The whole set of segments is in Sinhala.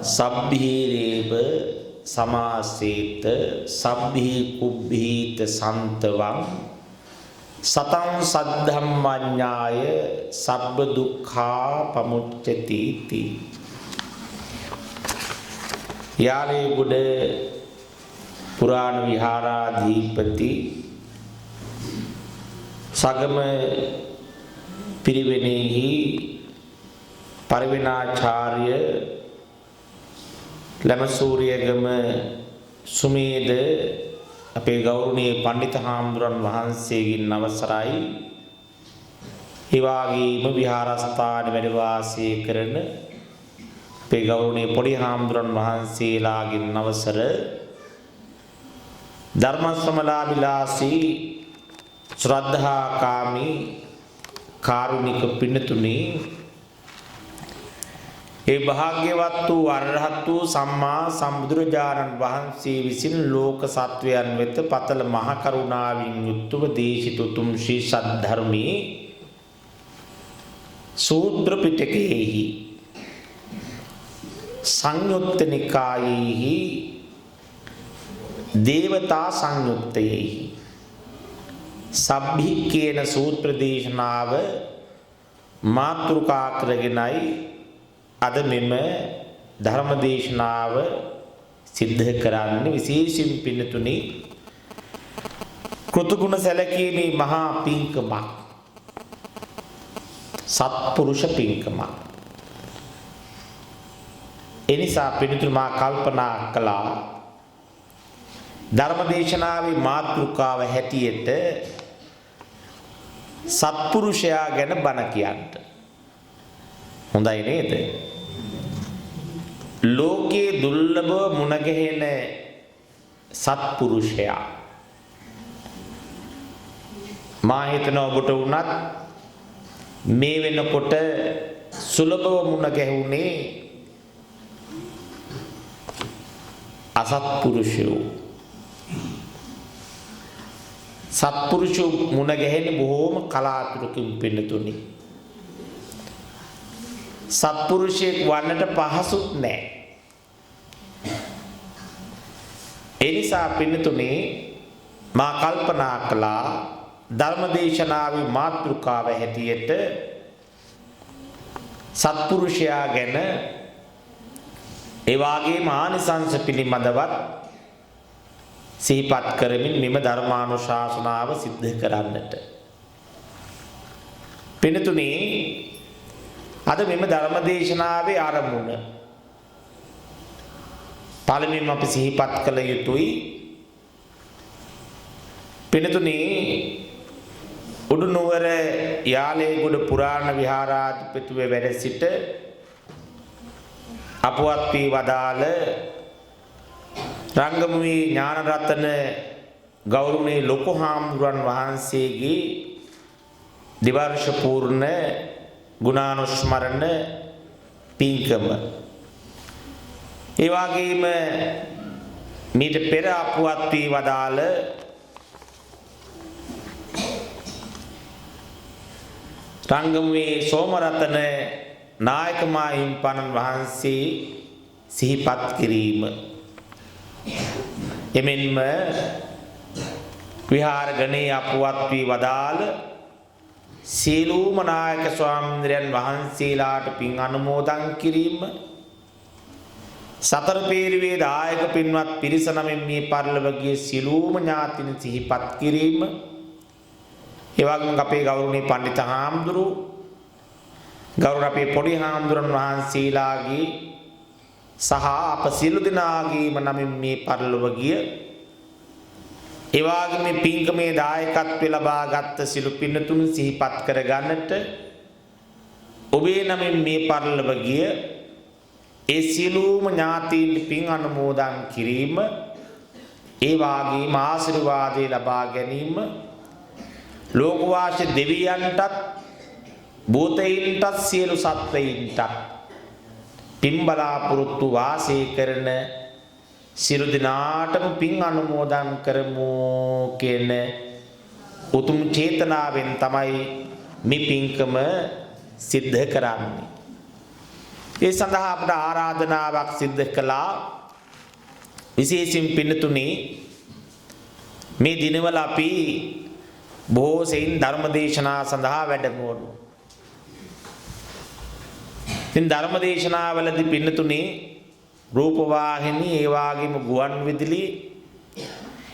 සබ්බීරේව සමාසේත සබ්බී කුබ්බීත සන්තවං සතං සද්ධම්මඤ්ඤාය සබ්බ දුක්ඛා පමුච්චති ති. යාලේගොඩ පුරාණ විහාරාධිපති සගම පිරිවෙනෙහි පරිවිනාචාර්ය ලැමසූරියගම සුමේද අපේ ගෞරවනීය පඬිත හාමුදුරන් වහන්සේගෙන් අවසරයි. ඒ වගේම විහාරස්ථාන වැඩ වාසය කරන අපේ ගෞරවනීය පොඩි හාමුදුරන් වහන්සේලාගෙන් අවසර ධර්ම ශ්‍රමලාභිලාසී ශ්‍රද්ධාකාමී කාරුණික පින්නතුනි, ඒ භාග්‍යවත් වූ අරහත් වූ සම්මා සම්බුදුරජාණන් වහන්සේ විසින් ලෝක සත්වයන් වෙත පතල මහ කරුණාවෙන් යුක්තව දේශිත උතුම් ශ්‍රී සද්ධර්මයේ සූත්‍ර පිටකයේහි සංයුත්ත නිකායේහි දේවතා සංයුත්තයේහි සබ්බි කියන සූත්‍ර දේශනාව මාතෘකා කරගෙනයි අද මෙම ධර්ම දේශනාව සිද්ධ කරන්නේ. විශේෂයෙන් පින්නතුනි, කෘතගුණ සැලකීමේ මහා පින්කමක්, සත්පුරුෂ පින්කමක්. එනිසා පින්නතුනි මා කල්පනා කළා ධර්ම දේශනාවේ මාතෘකාව හැටියට සත්පුරුෂයා ගැන බණ කියන්න. හොඳයි නේද? ලෝකයේ දුර්ලභව මුණ ගැහෙන සත්පුරුෂයා මා හිතනවා ඔබට වුණත් මේ වෙනකොට සුලභව මුණ ගැහුනේ අසත්පුරුෂයෝ. සත්පුරුෂයෝ මුණ ගැහෙන්නේ බොහෝම කලාතුරකින් පින්නතුනි. සත්පුරුෂයෙක් වන්නට පහසුත් නැහැ. ඒ නිසා පින්නතුනේ මා කල්පනා කළා ධර්මදේශනාවේ මාතෘකාව හැටියට සත්පුරුෂයා ගැන ඒ වගේම ආනිසංස පිළිබඳවත් සිහිපත් කරමින් මෙම ධර්මානුශාසනාව සිද්ධ කරන්නට. පින්නතුනේ අද මෙම ධර්ම දේශනාවේ ආරම්භුණ පළමුවෙන්ම අපි සිහිපත් කළ යුතුයි. පින්නතුනි, උඩුනුවර යාලේගොඩ පුරාණ විහාරාධිපතිව වැඩ සිට අපවත් වී වදාළ රංගමුවේ ඥානරතන ගෞරවනීය ලොකු හාමුදුරන් වහන්සේගේ දිවර්ෂ පූර්ණ ගුණානුස්මරණ පින්කම, ඒ වගේම මීට පෙර අපවත් වී වදාළ රංගමුවේ සෝමරතන නායක මාහිම්පණන් වහන්සේ සිහිපත් කිරීම, එමෙන්ම විහාර ගණේ අපවත් වී වදාළ සීලූම නායක ස්වාමීන් වහන්සේලාට පින් අනුමෝදන් කිරීම, සතර පේරුවේ දායක පින්වත් පිරිස නමින් මේ පරිලෝකීය සීලූම ඥාතින් සිහිපත් කිරීම, ඒ වගේම අපේ ගෞරවනීය පඬිත හාමුදුරු, ගෞරව අපේ පොඩි හාමුදුරන් වහන්සේලාගේ සහ අප සියලු දෙනාගේම නමින් මේ පරිලෝකීය ඒ වගේම මේ පින්කමේ දායකත්වය ලබාගත් සිළු පින්නතුන් සිහිපත් කර ගන්නට ඔබේ නමින් මේ පරිලෝකීය ඒ සියලුම ඥාතීන් පින් අනුමෝදන් කිරීම, ඒ වගේම ආශිර්වාදේ ලබා ගැනීම ලෝකවාසී දෙවියන්ටත් භූතයින්ටත් සියලු සත්වයින්ටත් පින් බලාපොරොත්තු වාසය කරන සියලු දෙනාටම පින් අනුමෝදන් කරමු කියන උතුම් චේතනාවෙන් තමයි මේ පින්කම සිද්ධ කරන්නේ. ඒ සඳහා අපට ආරාධනාවක් සිද්ධ කළා. විශේෂයෙන් පින්නතුනි මේ දිනවල අපි බොහෝ සෙයින් ධර්ම දේශනා සඳහා වැඩමවනු. ඉතින් ධර්ම දේශනාවලදී පින්නතුනි රූපවාහිනී ඒ වගේම ගුවන් විදුලි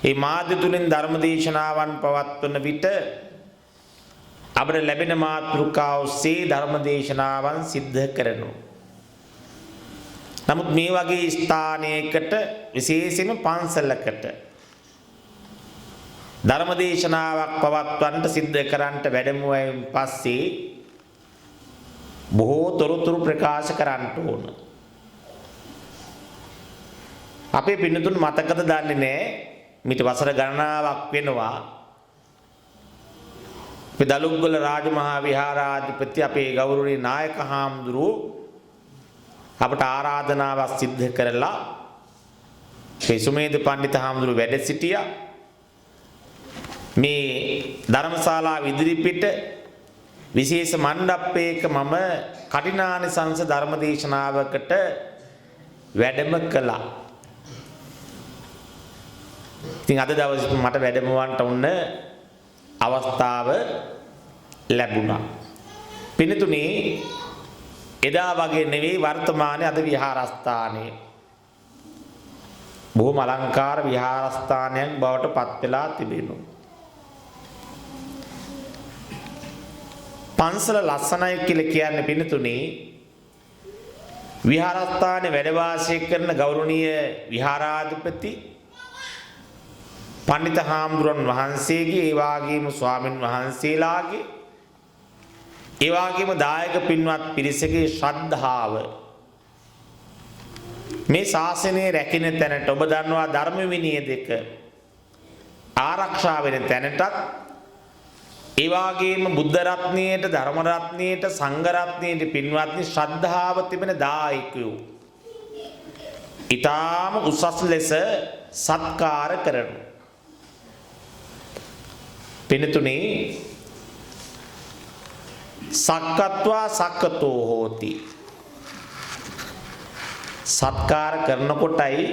මේ මාධ්‍ය තුලින් ධර්ම දේශනාවන් පවත්වන විට අපට ලැබෙන මාතෘකාව ඔස්සේ ධර්ම දේශනාවන් සිද්ධ කරනවා. නමුත් මේ වගේ ස්ථානයකට විශේෂයෙන්ම පන්සලකට ධර්ම දේශනාවක් පවත්වන්නට සිද්ධ කරන්නට වැඩමුවෙන් පස්සේ බොහෝ තොරතුරු ප්‍රකාශ කරන්න ඕන. අපේ පින්නතුන් මතකද දන්නේ නැහැ මිට වසර ගණනාවක් වෙනවා මේ දලුග්ගල රාජමහා විහාරාධිපති අපේ ගෞරවනීය නායක හාමුදුරුවෝ අපට ආරාධනාවක් සිද්ධ කරලා මේ සුමේද පණ්ඩිත හාමුදුරුවෝ වැඩ සිටියා. මේ ධර්මශාලාව ඉදිරිපිට විශේෂ මණ්ඩපයක මම කටිනානිසංස ධර්ම දේශනාවකට වැඩම කළා. ඉතින් අද දවසේ මට වැඩමවන්නට උන්න අවස්ථාව ලැබුණා. පින්තුනි එදා වගේ නෙවෙයි වර්තමානයේ අද විහාරස්ථානයේ බොහොම අලංකාර විහාරස්ථානයක් බවට පත් වෙලා තිබෙනවා. පන්සල ලස්සනයි කියලා කියන්නේ පින්තුනි විහාරස්ථානයේ වැඩ වාසය කරන ගෞරවනීය විහාරාධිපති පණ්ඩිත හාමුදුරන් වහන්සේගේ ඒ වගේම ස්වාමින් වහන්සේලාගේ ඒ වගේම දායක පින්වත් පිරිසගේ ශ්‍රද්ධාව මේ ශාසනයේ රැකින තැනට ඔබ දන්නවා ධර්ම විනය දෙක ආරක්ෂා වෙන තැනටත් ඒ වගේම බුද්ධ රත්නයේට ධර්ම රත්නයේට සංඝ රත්නයේට පින්වත්නි ශ්‍රද්ධාව තිබෙන දායකයෝ ඊටාම උසස් ලෙස සත්කාර කරනවා. පින්තුනි සක්කත්වා සක්කතෝ හෝති සත්කාර කරනකොටයි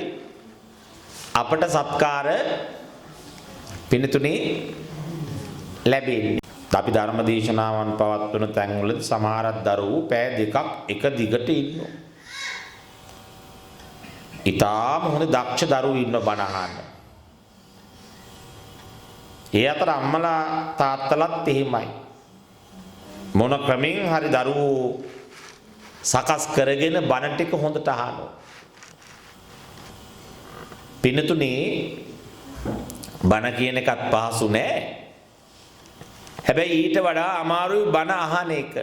අපට සත්කාර පින්තුනි ලැබෙන්නේ. අපි ධර්ම දේශනාවන් පවත්වන තැන්වල සමහර දරුවෝ පැය දෙකක් එක දිගට ඉන්නවා. ඊටාම හොඳ දක්ෂ දරුවෝ ඉන්න බණ අහන්න. ඒ අතර අම්මලා තාත්තලාත් එහෙමයි. මොන ක්‍රමෙන් හරි දරුවෝ සකස් කරගෙන බණ ටික හොඳට අහනවා. පින්නතුනි බණ කියන එකත් පහසු නෑ. හැබැයි ඊට වඩා අමාරුයි බණ අහන එක.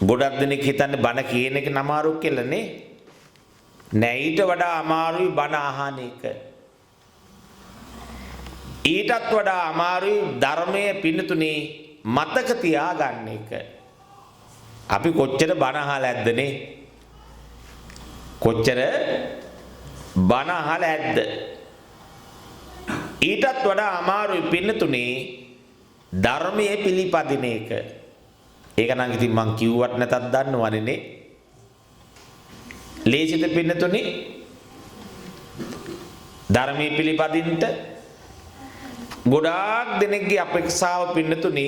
ගොඩක් දෙනෙක් හිතන්නේ බණ කියන එක නමාරු කියලා නේ. නෑ ඊට වඩා අමාරුයි බණ අහන එක. ඊටත් වඩා අමාරුයි ධර්මයේ පින්නතුනි මතක තියාගන්න එක. අපි කොච්චර බණ අහලා ඇද්දනේ? කොච්චර බණ අහලා ඇද්ද? ඊටත් වඩා අමාරුයි පින්නතුනි ධර්මයේ පිළිපදින එක. ඒක නම් ඉතින් මං කිව්වට නැතත් දන්නවනේ නේ. ලේසිද පින්නතුනි ධර්මයේ පිළිපදින්නට? ගොඩාක් දෙනෙක්ගේ අපේක්ෂාව පින්නතුනි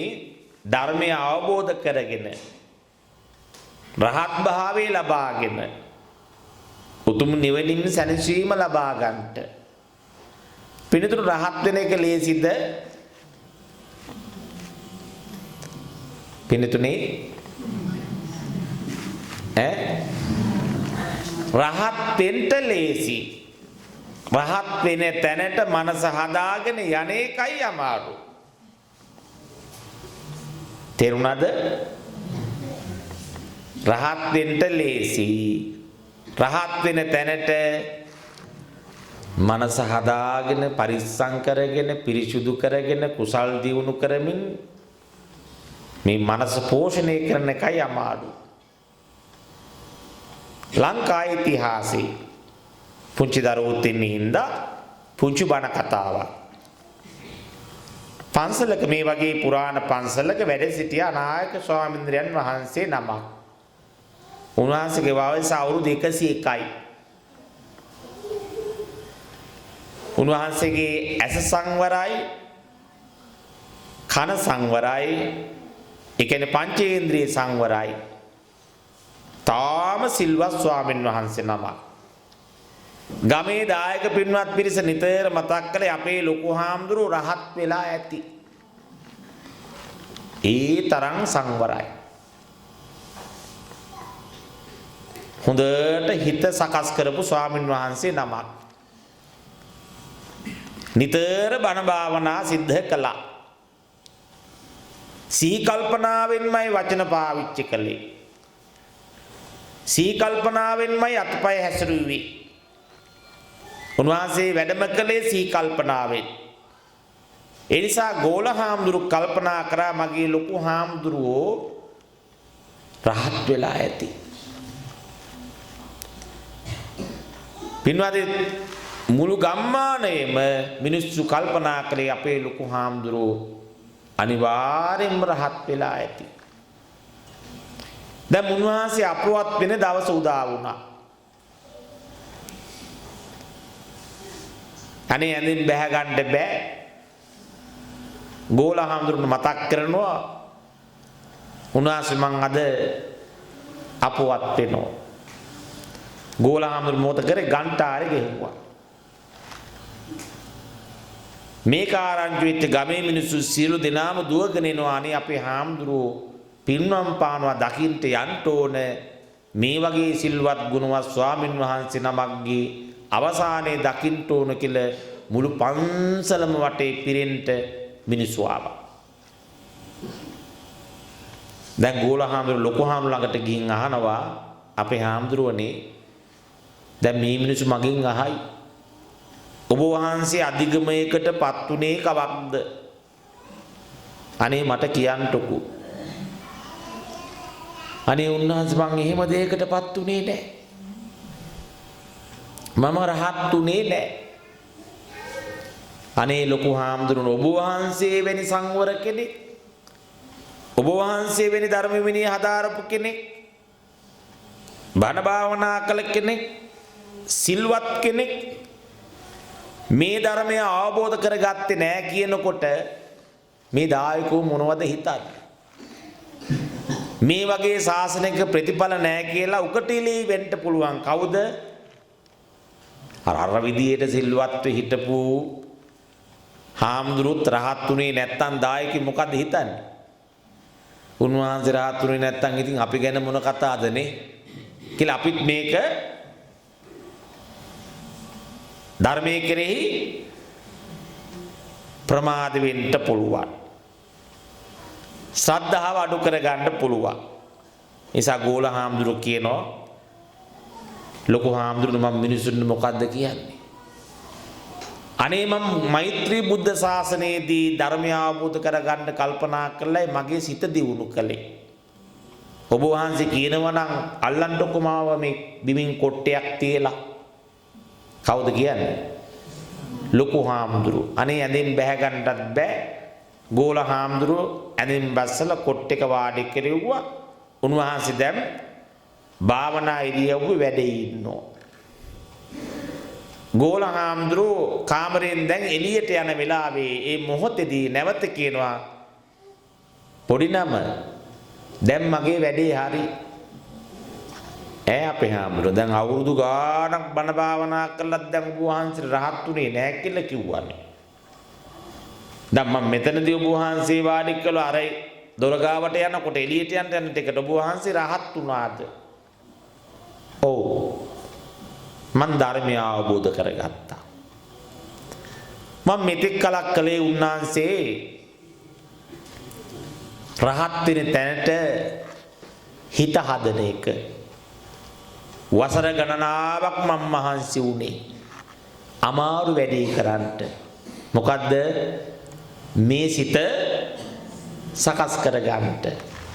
ධර්මය අවබෝධ කරගෙන රහත් භාවය ලබාගෙන උතුම් නිවනින් සැනසීම ලබා ගන්නට. පින්නතුනි රහත් වෙන එක ලේසිද? පින්නතුනි රහත් වෙන්න ලේසි. රහත් වෙන තැනට මනස හදාගෙන යන එකයි අමාරු. තේරුණාද? රහත් වෙන්න ලේසි. රහත් වෙන තැනට මනස හදාගෙන පරිස්සම් කරගෙන පිරිසුදු කරගෙන කුසල් දියුණු කරමින් මේ මනස පෝෂණය කරන එකයි අමාරු. ලංකා ඉතිහාසයේ පුංචි දරුවොත් ඉන්නේ හින්දා පුංචි බණ කතාවක්. පන්සලක මේ වගේ පුරාණ පන්සලක වැඩ සිටිය නායක ස්වාමීන්ද්‍රයන් වහන්සේ නමක්. උන්වහන්සේගේ වයස අවුරුදු 101යි. උන්වහන්සේගේ ඇස සංවරයි, කන සංවරයි, ඒ කියන්නේ පංචේන්ද්‍රිය සංවරයි. තාම සිල්වත් ස්වාමීන් වහන්සේ නමක්. ගමේ දායක පින්වත් පිරිස නිතර මතක් කළේ අපේ ලොකු හාමුදුරුවෝ රහත් වෙලා ඇති. ඒ තරම් සංවරයි. හොඳට හිත සකස් කරපු ස්වාමීන් වහන්සේ නමක්. නිතර බණ භාවනා සිද්ධ කළා. සිහි කල්පනාවෙන්මයි වචන පාවිච්චි කළේ. සිහි කල්පනාවෙන්මයි අත්පය හැසිරුවේ. උන්වහන්සේ වැඩම කළේ සිහි කල්පනාවෙන්. ඒ නිසා ගෝල හාමුදුරු කල්පනා කරා මගේ ලොකු හාමුදුරුවෝ රහත් වෙලා ඇති. පින්වත්නි මුළු ගම්මානයේම මිනිස්සු කල්පනා කළේ අපේ ලොකු හාමුදුරුවෝ අනිවාර්යෙන්ම රහත් වෙලා ඇති. දැන් උන්වහන්සේ අපවත් වෙන දවස උදා වුණා. අනේ ඇඳින් බැහැ ගන්න බෑ. ගෝල හාමුදුරුවෝ මතක් කරනවා උන්වහන්සේ මං අද අපවත් වෙනවා. ගෝල හාමුදුරුවෝ මොකද කරේ? ගන්ටාරේ ගෙහුවා. මේක ආරංචි වෙච්ච ගමේ මිනිස්සු සියලු දෙනාම දුවගෙන එනවා. අනේ අපේ හාමුදුරුවෝ පින්වම් පානවා දකින්ට යන්න ඕන. මේ වගේ සිල්වත් ගුණවත් ස්වාමින් වහන්සේ නමක්ගේ අවසානයේ දකින්න ඕන කියලා මුළු පන්සලම වටේ පිරෙන්න මිනිස්සු ආවා. දැන් ගෝල හාමුදුරුවෝ ලොකු හාමුදුරුවෝ ළඟට ගිහින් අහනවා අපේ හාමුදුරුවනේ දැන් මේ මිනිස්සු මගෙන් අහයි ඔබ වහන්සේ අධිගමයකටපත් උනේ කවක්ද? අනේ මට කියන්නකෝ. අනේ උන්වහන්සේ මං එහෙම දෙයකටපත් උනේ නැහැ. මම රහත් උනේ නැහැ. අනේ ලොකු හාමුදුරුවෝ ඔබ වහන්සේ වෙනි සංවර කෙනෙක්, ඔබ වහන්සේ වෙනි ධර්ම විනය හදාරපු කෙනෙක්, බණ භාවනා කළ කෙනෙක්, සිල්වත් කෙනෙක් මේ ධර්මය අවබෝධ කරගත්තේ නැහැ කියනකොට මේ දායකෝ මොනවද හිතන්නේ? මේ වගේ ශාසනික ප්‍රතිඵල නැහැ කියලා උකටීලී වෙන්න පුළුවන් කවුද? අර විදියට සිල්වත්ව හිටපු හාමුදුරුවෝ රහත් උනේ නැත්තම් දායකේ මොකද හිතන්නේ? උන්වහන්සේ රහත් උනේ නැත්තම් ඉතින් අපි ගැන මොන කතාවදනේ කියලා අපිත් මේක ධර්මයේ කෙරෙහි ප්‍රමාද වෙන්න පුළුවන්. ශ්‍රද්ධාව අඩු කර ගන්න පුළුවන්. නිසා ගෝල හාමුදුරුවෝ කියනවා ලොකු හාමුදුරුවෝ මම මිනිසුන්ට මොකද්ද කියන්නේ? අනේ මම මෛත්‍රී බුද්ධ ශාසනයේදී ධර්මය අවබෝධ කරගන්න කල්පනා කළයි මගේ සිත දියුණු කළේ. ඔබ වහන්සේ කියනවා නම් අල්ලන්නකො මාව මේ බිමින් කොට්ටයක් තියලා. කවුද කියන්නේ? ලොකු හාමුදුරුවෝ. අනේ ඇඳෙන් බැහැ ගන්නටත් බෑ. ගෝල හාමුදුරුවෝ ඇඳෙන් බස්සලා කොට්ටේක වාඩි කෙරෙව්වා. උන්වහන්සේ දැන් භාවනා ඉරියව්වේ වැඩේ ඉන්නවා. ගෝල හාමුදුරුවෝ කාමරයෙන් දැන් එළියට යන වෙලාවේ ඒ මොහොතේදී නැවත කියනවා පොඩි නම දැන් මගේ වැඩේ හරි. අපේ හාමුදුරුවෝ දැන් අවුරුදු ගාණක් බණ භාවනා කළත් දැන් ඔබ වහන්සේ රහත් උනේ නැහැ කියලා කිව්වනේ. දැන් මම මෙතනදී ඔබ වහන්සේ වාඩි කළා අර දොර ගාවට යනකොට එළියට යන ටිකට ඔබ වහන්සේ රහත් වුණාද? ඔව්. මන් ධර්මය අවබෝධ කරගත්තා. මම මෙතෙක් කලක් කලේ උන්වහන්සේ රහත් වෙන තැනට හිත හදන එක. වසර ගණනාවක් මම මහන්සි වුණේ. අමාරු වැඩේ කරන්නට. මොකද්ද? මේ සිත සකස් කරගන්නට.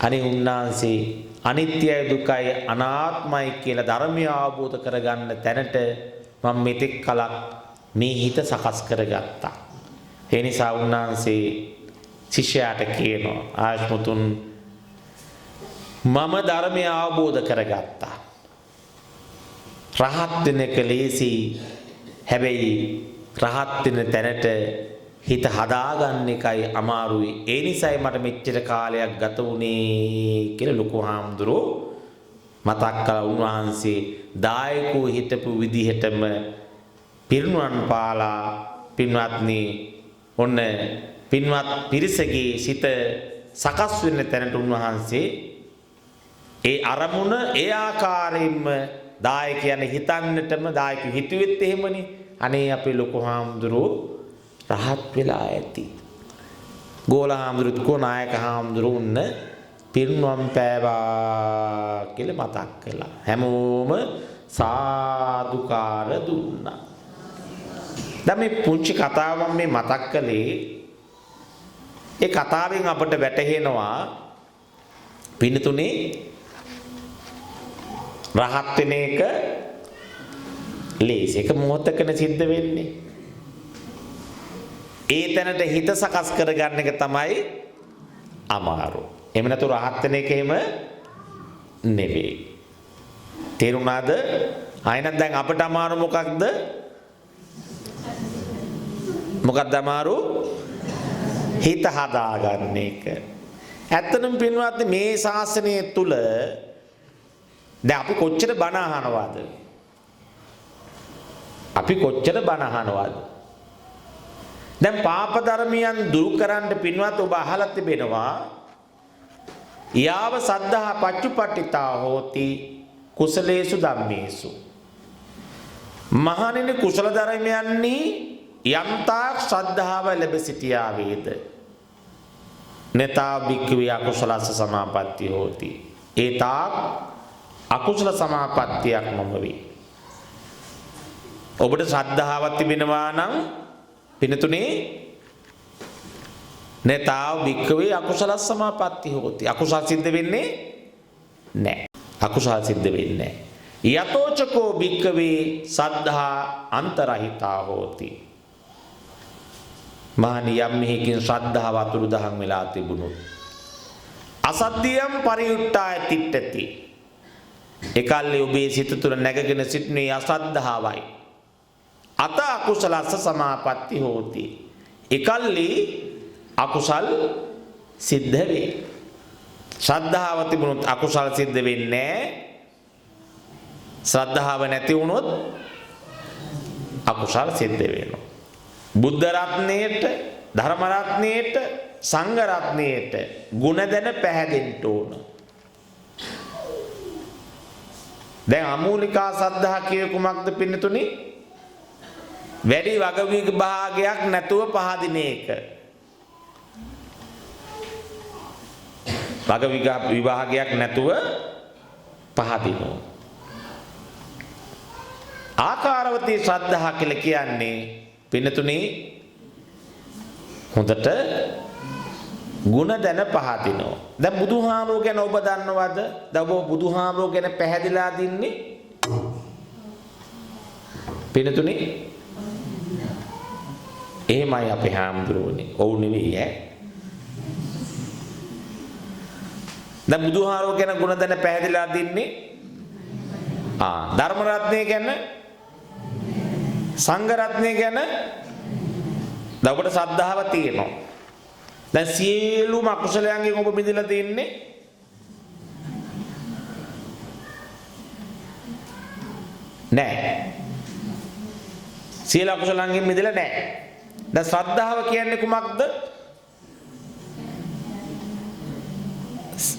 අනේ උන්වහන්සේ අනිත්‍යයි දුකයි අනාත්මයි කියලා ධර්මය අවබෝධ කරගන්න තැනට මම මෙතෙක් කලක් මේ හිත සකස් කරගත්තා. ඒ නිසා උන්වහන්සේ ශිෂ්‍යයාට කියනවා ආයස්මුතුන් මම ධර්මය අවබෝධ කරගත්තා. රහත් වෙන එක ලේසි. හැබැයි රහත් වෙන තැනට හිත හදාගන්න එකයි අමාරුයි. ඒ නිසායි මට මෙච්චර කාලයක් ගත වුණේ කියලා ලොකු හාමුදුරුවෝ මතක් කළා. උන්වහන්සේ දායකෝ හිටපු විදිහටම පිරිනුවන් පාලා පින්වත්නි ඔන්න පින්වත් පිරිසගේ සිත සකස් වෙන්න තැනට උන්වහන්සේ ඒ අරමුණ ඒ ආකාරයෙන්ම දායකයන් හිතන්නටම දායක හිතුවෙත් එහෙමනේ. අනේ අපේ ලොකු හාමුදුරුවෝ රහත් වෙලා ඇති. ගෝල හාමුදුරුවෝ කෝ නායක හාමුදුරුවෝ උන්න පිරිනුවම් පෑවා කියලා මතක් කළා. හැමෝම සාදුකාර දුන්නා. දැන් මේ පුංචි කතාව මේ මතක් කළේ ඒ කතාවෙන් අපට වැටහෙනවා පින්තුනේ රහත් වෙන එක ලේසි. ඒක මොහොතකන සිද්ධ වෙන්නේ. ඒ තැනට හිත සකස් කරගන්න එක තමයි අමාරු. එහෙම නැතු රහත් වෙන එක එහෙම නෙවෙයි. තේරුණාද? ආයෙත් දැන් අපට අමාරු මොකක්ද? මොකක්ද අමාරු? හිත හදාගන්න එක. ඇත්තටම පින්වත්නි මේ ශාසනය තුල දැන් අපි කොච්චර බණ අහනවද? අපි කොච්චර බණ අහනවද? දැන් පාප ධර්මයන් දුරු කරන්න පින්වත් ඔබ අහලා තිබෙනවා යාව සද්ධා පච්චුපට්ඨිතා හෝති කුසලේසු ධම්මේසු. මහණෙනි කුසල ධර්මයන්හි යම්තා ශ්‍රද්ධාව ලැබ සිටියා වේද නතා භික්ඛවේ අකුසලස්ස සමාපatti හෝති. ඒතා අකුසල සමාපත්තියක් නොම වේ. ඔබට ශ්‍රද්ධාවක් තිබෙනවා නම් පිනතුනේ නතා භික්ඛවේ අකුසලස්ස සමාපatti හෝති. අකුසල සිද්ධ වෙන්නේ නැහැ. අකුසල සිද්ධ වෙන්නේ නැහැ. යතෝචකෝ භික්ඛවේ සද්ධා අන්තරහිතා හෝති. මහණියම් මෙහිකින් ශ්‍රද්ධාව අතුරු දහන් වෙලා තිබුණොත් අසද්ධියම් පරියුට්ටාය තිට්ඨති. එකල්ලි ඔබේ සිත තුළ නැගගෙන සිටිනේ අශ්‍රද්ධාවයි. අත අකුසලස්ස සමාපatti හෝති. එකල්ලි අකුසල් සිද්ධ වේ. ශ්‍රද්ධාව තිබුණොත් අකුසල් සිද්ධ වෙන්නේ නැහැ. ශ්‍රද්ධාව නැති වුණොත් අකුසල් සිද්ධ වෙනවා. බුද්ධ රත්නයේට, ධර්ම රත්නයේට, සංඝ රත්නයේට ගුණ දැන පැහැදෙන්න ඕන. දැන් අමූලිකා සද්ධා කියේ කුමක්ද පින්නතුනි? වැඩි වගවිභාගයක් නැතුව පහදින එක. වගවිභාගයක් නැතුව පහදිනවා. ආකාරවතී ශ්‍රද්ධා කියලා කියන්නේ පින්නතුනි හොඳට ගුණ දැන පහදිනවා. දැන් බුදුහාමුදුරුවෝ ගැන ඔබ දන්නවද? දැන් ඔබ බුදුහාමුදුරුවෝ ගැන පැහැදිලා දින්නේ පින්නතුනි එහෙමයි අපේ හාමුදුරුවනේ. ඔව් නෙවෙයි ඈ. දැන් බුදුහාමුදුරුවෝ ගැන ගුණ දැන පැහැදිලා දින්නේ ධර්ම රත්නය ගැන, සංඝ රත්නය ගැන දැන් ඔබට ශ්‍රද්ධාව තියෙනවා. දැන් සියලුම අකුසලයන්ගෙන් ඔබ මිදලා තින්නේ නැහැ. සියලු අකුසලයන්ගෙන් මිදලා නැහැ. දැන් ශ්‍රද්ධාව කියන්නේ කුමක්ද?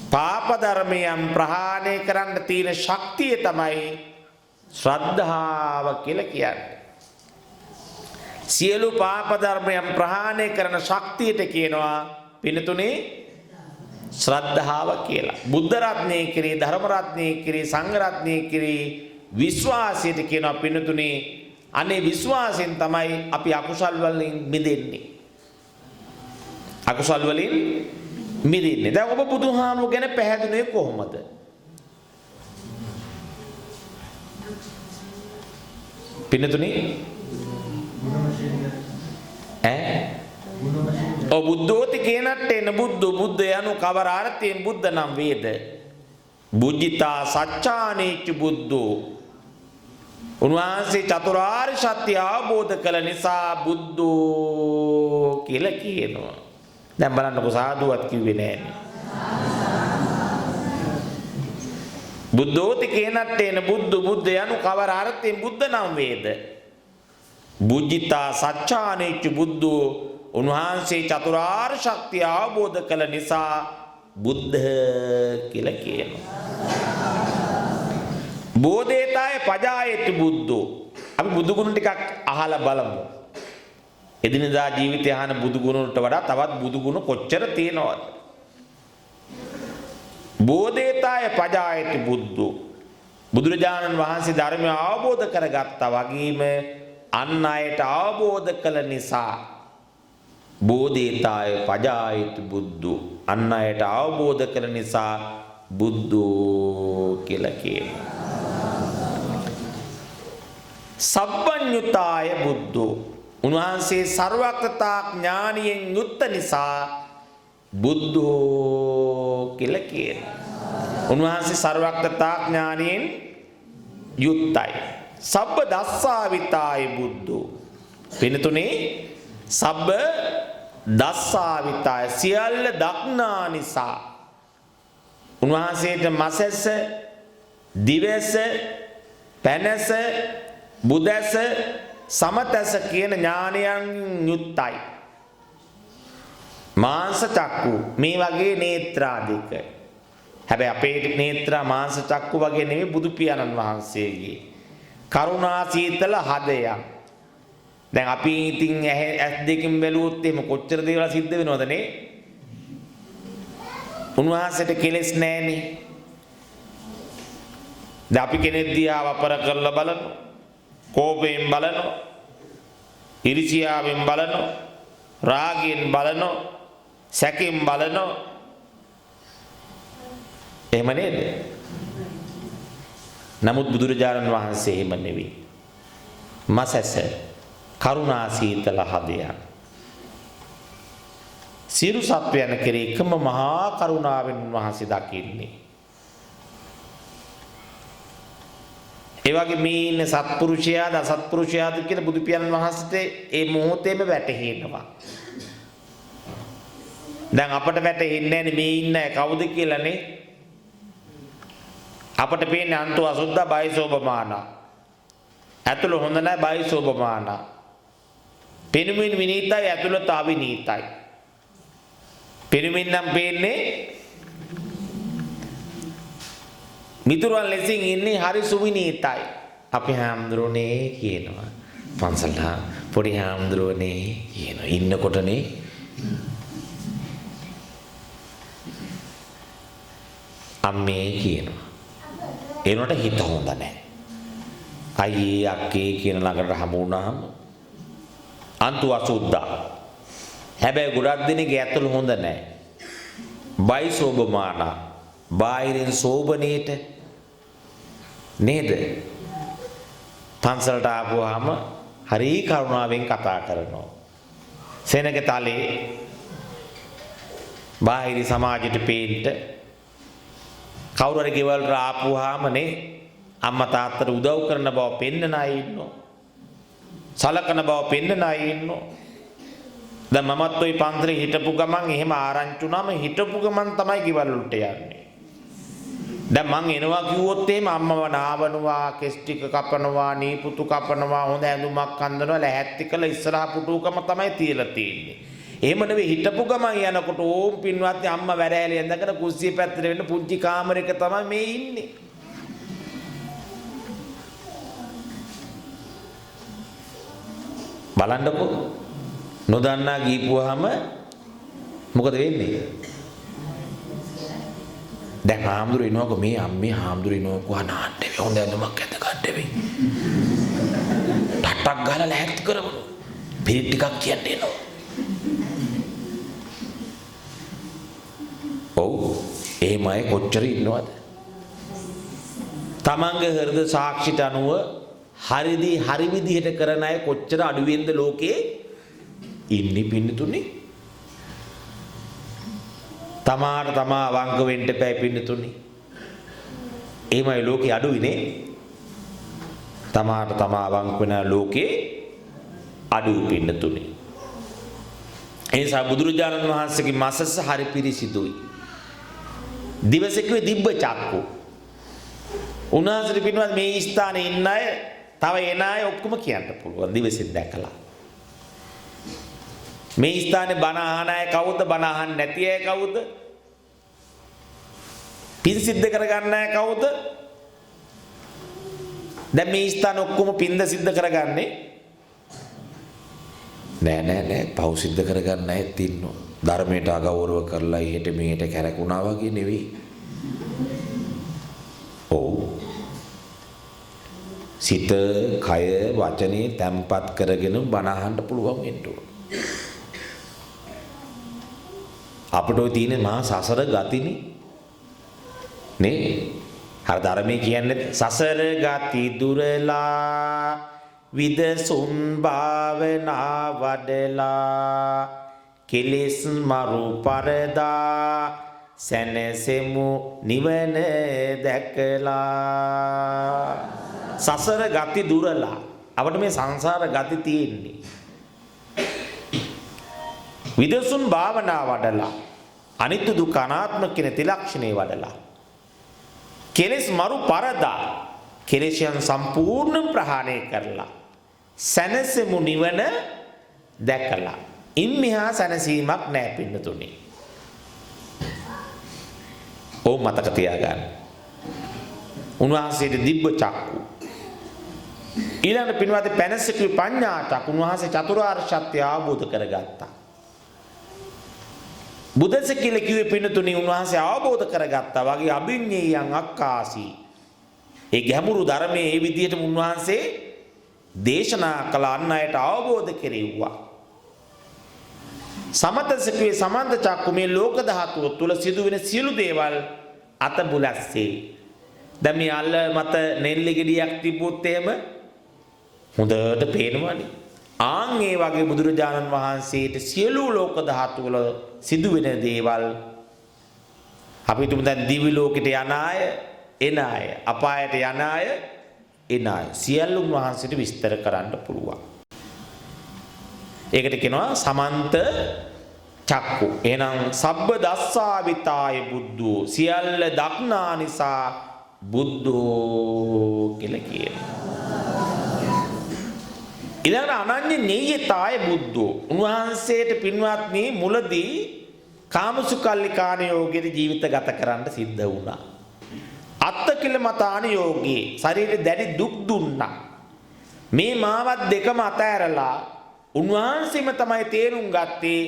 පාප ධර්මයන් ප්‍රහාණය කරන්න තියෙන ශක්තිය තමයි ශ්‍රද්ධාව කියලා කියන්නේ. සියලු පාප ධර්මයන් ප්‍රහාණය කරන ශක්තියට කියනවා පින්තුනේ ශ්‍රද්ධාව කියලා. බුද්ධ රත්නයේ කිරී, ධර්ම රත්නයේ කිරී, සංඝ රත්නයේ කිරී විශ්වාසයට කියනවා පින්තුනේ අනේ විශ්වාසයෙන් තමයි අපි අකුසල් වලින් මිදෙන්නේ. අකුසල් වලින් මිදෙන්නේ. දැන් ඔබ බුදුහාමුදුරුවෝ ගැන පැහැදුනේ කොහොමද? පින්නතුනේ බුද්ධෝති කියනට එන බුද්ධ යනු කවර අර්ථයෙන් බුද්ධ නම් වේද? බුද්ධිතා සච්චානේච්ච බුද්ධෝ උන්වහන්සේ චතුරාර්ය සත්‍ය අවබෝධ කළ නිසා බුද්ධෝ කියලා කියනවා. දැන් බලන්නකො සාදුවත් කිව්වේ නෑනේ. බුද්ධෝති කේනත්තේන බුද්ධ බුද්ධ යනු කවර අර්ථයෙන් බුද්ධ නම් වේද? බුද්ධිතා සච්චානේච්ච බුද්ධෝ උන්වහන්සේ චතුරාර්ය සත්‍ය අවබෝධ කළ නිසා බුද්ධ කියලා කියනවා. බෝධේතාය පජායති බුද්ධෝ. අපි බුදු ගුණ ටිකක් අහලා බලමු. එදිනදා ජීවිතය අහන බුදු ගුණ වලට වඩා තවත් බුදු ගුණ කොච්චර තියෙනවද? බෝධේතාය පජායති බුද්ධෝ. බුදුරජාණන් වහන්සේ ධර්මය අවබෝධ කරගත්තා වගේම අන් අයට අවබෝධ කළ නිසා බෝධේතාය පජායති බුද්ධෝ. අන් අයට අවබෝධ කළ නිසා බුද්ධෝ කියලා කියනවා. සබ්බඤ්ඤුතාය බුද්ධෝ. උන්වහන්සේ සර්වඥතා ඥානියෙන් යුක්ත නිසා බුද්ධෝ කියලා කියනවා. උන්වහන්සේ සර්වඥතා ඥානියෙන් යුක්තයි. සබ්බ දස්සාවිතාය බුද්ධෝ. පින්තුනේ සබ්බ දස්සාවිතාය සියල්ල දක්නා නිසා උන්වහන්සේට මසැස දිවැස පැනැස බුදැස සමතැස කියන ඥානයන් යුක්තයි. මාංශ චක්කු මේ වගේ නේත්‍රාදික. හැබැයි අපේ නේත්‍රා මාංශ චක්කු වගේ නෙවෙයි බුදු පියාණන් වහන්සේගේ. කරුණා සීතල හදයක්. දැන් අපි ඉතින් ඇස් දෙකෙන් බැලුවොත් එහෙම කොච්චර දේවල් සිද්ධ වෙනවද නේ? උන්වහන්සේට කෙලෙස් නැහැනේ. දැන් අපි කෙනෙක් දිහා වපර කරලා බලනවා. කෝපයෙන් බලනවා. ඉරිසියාවෙන් බලනවා. රාගයෙන් බලනවා. සැකෙන් බලනවා. එහෙම නේද? නමුත් බුදුරජාණන් වහන්සේ එහෙම නෙවෙයි. මසැස කරුණා සීතල හදයක්. සියලු සත්වයන් කෙරෙහි එකම මහා කරුණාවෙන් වහන්සේ දකින්නේ. ඒ වගේ මේ ඉන්න සත්පුරුෂයාද අසත්පුරුෂයාද කියලා බුදු පියාණන් වහන්සේට ඒ මොහොතේම වැටහෙනවා. දැන් අපට වැටහෙන්නේ නැහැ මේ ඉන්න කවුද කියලානේ. අපට පේන්නේ අන්තු අසුද්ධ බයිසෝබමාන. ඇතුළ හොඳ නැහැ බයිසෝබමාන. පෙනුමින් විනීතයි ඇතුළත අවිනීතයි. පෙනුමින් නම් පේන්නේ මිතුරුන් ලෙසින් ඉන්නේ හරි සුවිනීතයි. අපි හාමුදුරනේ කියනවා. පන්සල්ලා පොඩි හාමුදුරනේ කියනවා. ඉන්නකොටනේ අම්මේ කියනවා. ඒනට හිත හොඳ නැහැ. අයියේ අක්කේ කියන ළඟට හමු වුණාම අන්තු අසුද්දා. හැබැයි ගොඩක් දෙනෙක්ගේ ඇතුළ හොඳ නැහැ. බයිසෝබමාන බාහිරින් සෝබනේට නේද? පන්සලට ආපුවාම හරි කරුණාවෙන් කතා කරනවා. සෙනග තලේ බාහිර සමාජයට පේන්න කවුරු හරි ගෙවල් වල ආපුවාම නේ අම්මා තාත්තට උදව් කරන බව පෙන්නන අය ඉන්නවා. සලකන බව පෙන්නන අය ඉන්නවා. දැන් මමත් ওই පන්සලේ හිටපු ගමන් එහෙම ආරංචි වුණාම හිටපු ගමන් තමයි ගෙවල් වලට යන්නේ. දැන් මං එනවා කිව්වොත් එහෙම අම්මව නාවනවා, කෙස් ටික කපනවා, නීපුතු කපනවා, හොඳ ඇඳුමක් අඳිනවා, ලැහැත්ති කළ ඉස්සරහ පුටුකම තමයි තියලා තියෙන්නේ. එහෙම නෙවෙයි හිටපු ගමන් යනකොට ඕම් පින්වත්නි අම්මා වැරෑලේ ඇඳගෙන කුස්සිය පැත්තට වෙන්න පුංචි කාමරයක තමයි මේ ඉන්නේ. බලන්නකෝ නොදන්නා ගිහපුවාම මොකද වෙන්නේ? දැන් හාමුදුරු එනවාකෝ මේ අම්මේ හාමුදුරු එනවාකෝ අනාන්නේ හොඳ ඇඳුමක් ඇඳ ගන්න වෙයි. ටට්ටක් ගාලා ලැහැත්ති කරමු. පිරිත් ටිකක් කියන්න එනවා. ඔව් එහෙමයි කොච්චර ඉන්නවද? තමන්ගේ හෘද සාක්ෂිට අනුව හරි විදිහට කරන අය කොච්චර අඩුවෙන්ද ලෝකේ ඉන්නේ පින්නතුනේ. තමාට තමා වංග වෙන්න එපා පින්නතුනේ. එහෙමයි ලෝකේ අඩුයිනේ. තමාට තමා වංක වෙන ලෝකේ අඩුයි පින්නතුනේ. ඒ නිසා බුදුරජාණන් වහන්සේගේ මසස හරි පිරිසිදුයි. දිවසකුවේ දිබ්බ චක්කු. උන්වහන්සේට පින්වත් මේ ස්ථානයේ ඉන්න අය තව එන අය ඔක්කොම කියන්න පුළුවන් දිවසින් දැකලා. මේ ස්ථානේ බණ අහන අය කවුද? බණ අහන්නේ නැති අය කවුද? පින් සිද්ධ කරගන්න අය කවුද? දැන් මේ ස්ථාන ඔක්කොම පින්ද සිද්ධ කරගන්නේ නෑ පව් සිද්ධ කරගන්න අයත් ඉන්නවා. ධර්මයට අගෞරව කරලා ඊට මෙහෙට කැරකුණා වගේ නෙවෙයි. ඔව්. සිත, කය, වචනේ තැම්පත් කරගෙන බණ අහන්න පුළුවන් වෙන්න ඕන. අපිට ඔය තියෙන මහා සසර ගතිනේ. නේ? හර ධර්මයේ කියන්නේ සසර ගති දුරලා විදසුන් භාවනා වඩලා කෙලෙස් මරු පරදා සැනසෙමු නිවන දැකලා. සසර ගති දුරලා අපිට මේ සංසාර ගති තියෙන්නේ. විදසුන් භාවනා වඩලා අනිත්‍ය දුක්ඛ අනාත්ම කියන ත්‍රිලක්ෂණේ වඩලා කෙලෙස් මරු පරදා කෙලෙස්යන් සම්පූර්ණ ප්‍රහාණය කරලා සැනසෙමු නිවන දැකලා. ඉන්මිහා සැනසීමක් නැහැ පින්නතුනේ. ඕ මතක තියාගන්න. උන්වහන්සේට දිබ්බ චක්කු. ඊළඟ පින්වත් පැනසිකු පඤ්ඤා චක්කු. උන්වහන්සේ චතුරාර්ය සත්‍ය අවබෝධ කරගත්තා. බුදස කියලා කිව්වේ පින්නතුනේ උන්වහන්සේ අවබෝධ කරගත්තා වගේ අභිඤ්ඤේයං අක්කාසී. ඒ ගැඹුරු ධර්මයේ මේ විදිහට උන්වහන්සේ දේශනා කළ අන් අයට අවබෝධ කෙරෙව්වා. සමතසකේ සමන්ත චක්කු මේ ලෝක ධාතුව තුල සිදුවෙන සියලු දේවල් අත බුලස්සේ. දැන් මේ අල්ල මත නෙල්ලි ගෙඩියක් තිබ්බොත් එහෙම හොඳට පේනවනේ. ආන් ඒ වගේ බුදුරජාණන් වහන්සේට සියලු ලෝක ධාතු වල සිදුවෙන දේවල් අපි තුමු දැන් දිවි ලෝකෙට යන අය එන අය අපායට යන අය එන අය සියලු වහන්සේට විස්තර කරන්න පුළුවන්. ඒකට කියනවා සමන්ත චක්කු. එහෙනම් සබ්බ දස්සාවිතාය බුද්ධෝ සියල්ල දක්නා නිසා බුද්ධෝ කියලා කියනවා. ඊළඟට අනන්‍ය නෙය්‍යතාය බුද්ධෝ. උන්වහන්සේට පින්වත්නි මුලදී කාමසුකල්ලිකාණ යෝගයේ ජීවිත ගත කරන්න සිද්ධ වුණා. අත්තකිලමතාන යෝගී ශරීරෙ දැඩි දුක් දුන්නා. මේ මාවත් දෙකම අතෑරලා උන්වහන්සේම තමයි තේරුම් ගත්තේ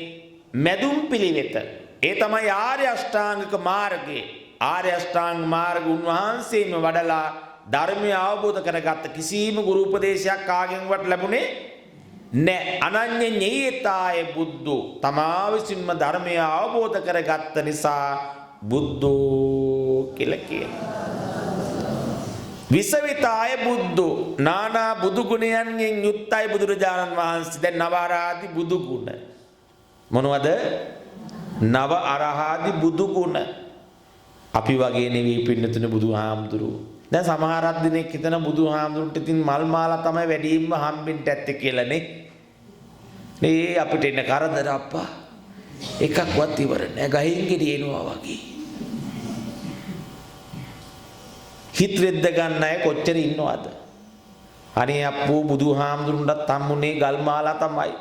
මැදුම් පිළිවෙත. ඒ තමයි ආර්ය අෂ්ටාංගික මාර්ගය. ආර්ය අෂ්ටාංග මාර්ග උන්වහන්සේම වඩලා ධර්මය අවබෝධ කරගත්ත කිසිම ගුරු උපදේශයක් කාගෙන්වත් ලැබුණේ නැහැ. අනන්‍ය ඤේයතාය බුද්ධෝ තමා විසින්ම ධර්මය අවබෝධ කරගත්ත නිසා බුද්ධෝ කියලා කියනවා. විසවිතාය බුද්ධෝ නානා බුදු ගුණයන්ගෙන් යුක්තයි බුදුරජාණන් වහන්සේ. දැන් නව අරහාදි බුදු ගුණ මොනවද? නව අරහාදි බුදු ගුණ. අපි වගේ නෙවෙයි පින්නතුනේ බුදුහාමුදුරුවෝ. දැන් සමහරක් දිනෙක හිතන බුදුහාමුදුරුන්ට ඉතින් මල් මාලා තමයි වැඩිම හම්බෙන්න ඇත්තේ කියලා නේ. මේ අපිට එන කරදර අප්පා එකක්වත් ඉවර නෑ. ගහින් ගෙඩියනවා වගේ. හිත රෙද්ද ගන්න අය කොච්චර ඉන්නවද? අනේ අප්පෝ බුදුහාමුදුරුන්ටත් හම්බුනේ ගල් මාලා තමයි.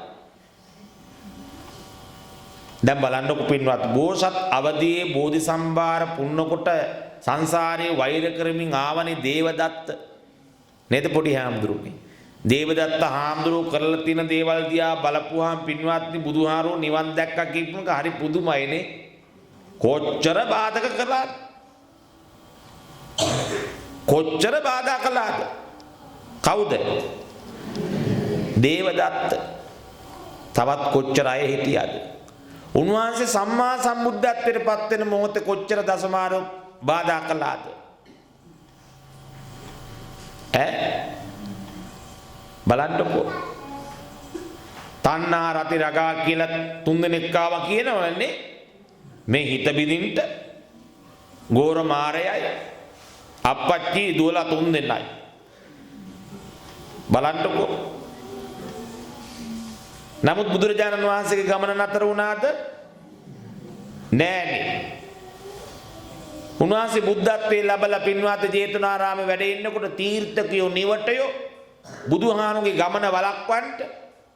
දැන් බලන්නකො පින්වත් බෝසත් අවදියේ බෝධි සම්භාර පුන්න කොට සංසාරේ වෛර කරමින් ආවනේ දේවදත්ත නේද පොඩි හාමුදුරුවනේ. දේවදත්ත හාමුදුරුවෝ කරලා තියෙන දේවල් දිහා බලපුවාම පින්වත්නි බුදුහාරෝ නිවන් දැක්කා කියපුවක හරි පුදුමයිනේ. කොච්චර බාධක කළාද? කොච්චර බාධා කළාද? කවුද? දේවදත්ත. තවත් කොච්චර අය හිටියද? උන්වහන්සේ සම්මා සම්බුද්ධත්වයට පත් වෙන මොහොතේ කොච්චර දසමාරෝ බාධා කළාද? බලන්නකෝ. තණ්හා රති රගා කියලා තුන්දෙනෙක් ආවා කියනවනේ. මේ හිත බිඳින්න ගෝර මාරයයි අප්පච්චි දුවලා 3 දෙනයි. බලන්නකෝ. නමුත් බුදුරජාණන් වහන්සේගේ ගමන නතර වුණාද? නෑනේ. උන්වහන්සේ බුද්ධත්වයේ ලැබලා පින්වත් ජේතවනාරාමේ වැඩ ඉන්නකොට තීර්ථකයෝ නිවටයෝ බුදුහාමුදුරගේ ගමන වළක්වන්න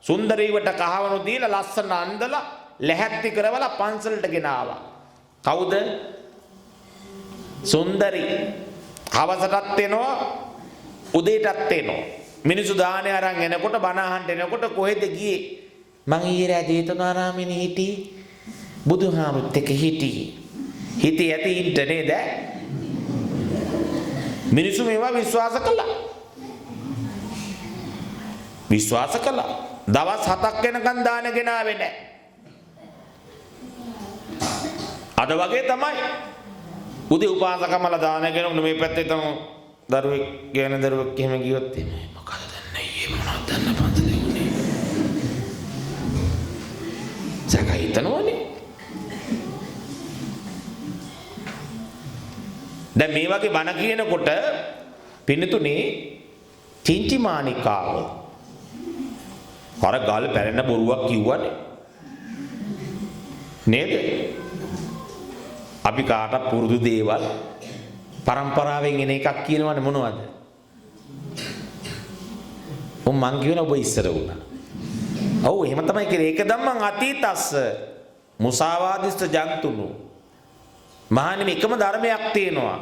සුන්දරීවට කහවණු දීලා ලස්සන අන්දලා ලැහැත්ති කරවලා පන්සලට ගෙනාවා. කවුද? සුන්දරි. හවසටත් එනවා උදේටත් එනවා. මිනිසු දානේ අරන් එනකොට බණ අහන්න එනකොට කොහෙද ගියේ? මං ඊයේ රෑ ජේතවනාරාමේ හිටියේ. බුදුහාමුදුරුත් එක්ක හිටියේ. හිතේ ඇති ඉන්න නේද? මිනිසු මේවා විශ්වාස කළා. විශ්වාස කළා. දවස් 7ක් වෙනකන් දාන ගෙනාවේ නැහැ. අද වගේ තමයි. උදේ උපාසකමල දාන ගෙනු මේ පැත්තේ තමයි දරුවෙක් ගැන දරුවෙක් එහෙම ගියොත් එන්නේ. මොකද දන්නේ ඊයේ මොනවද දන්න පන්සලේ උනේ. සකයිතනවනේ. දැන් මේ වගේ බණ කියනකොට පින්නතුනේ චින්චි මානිකාව අර ගාල පැරෙන බොරුවක් කිව්වනේ නේද? අපි කාටත් පුරුදු දේවල් පරම්පරාවෙන් එන එකක් කියනවනේ මොනවද? මං කියනවා ඔබ ඉස්සර වුණා. ඔව් එහෙම තමයි කියන්නේ. ඒක ධම්මං අතීතස්ස මුසාවාදිස්ත ජන්තුනු. මහණෙනි එකම ධර්මයක් තියෙනවා.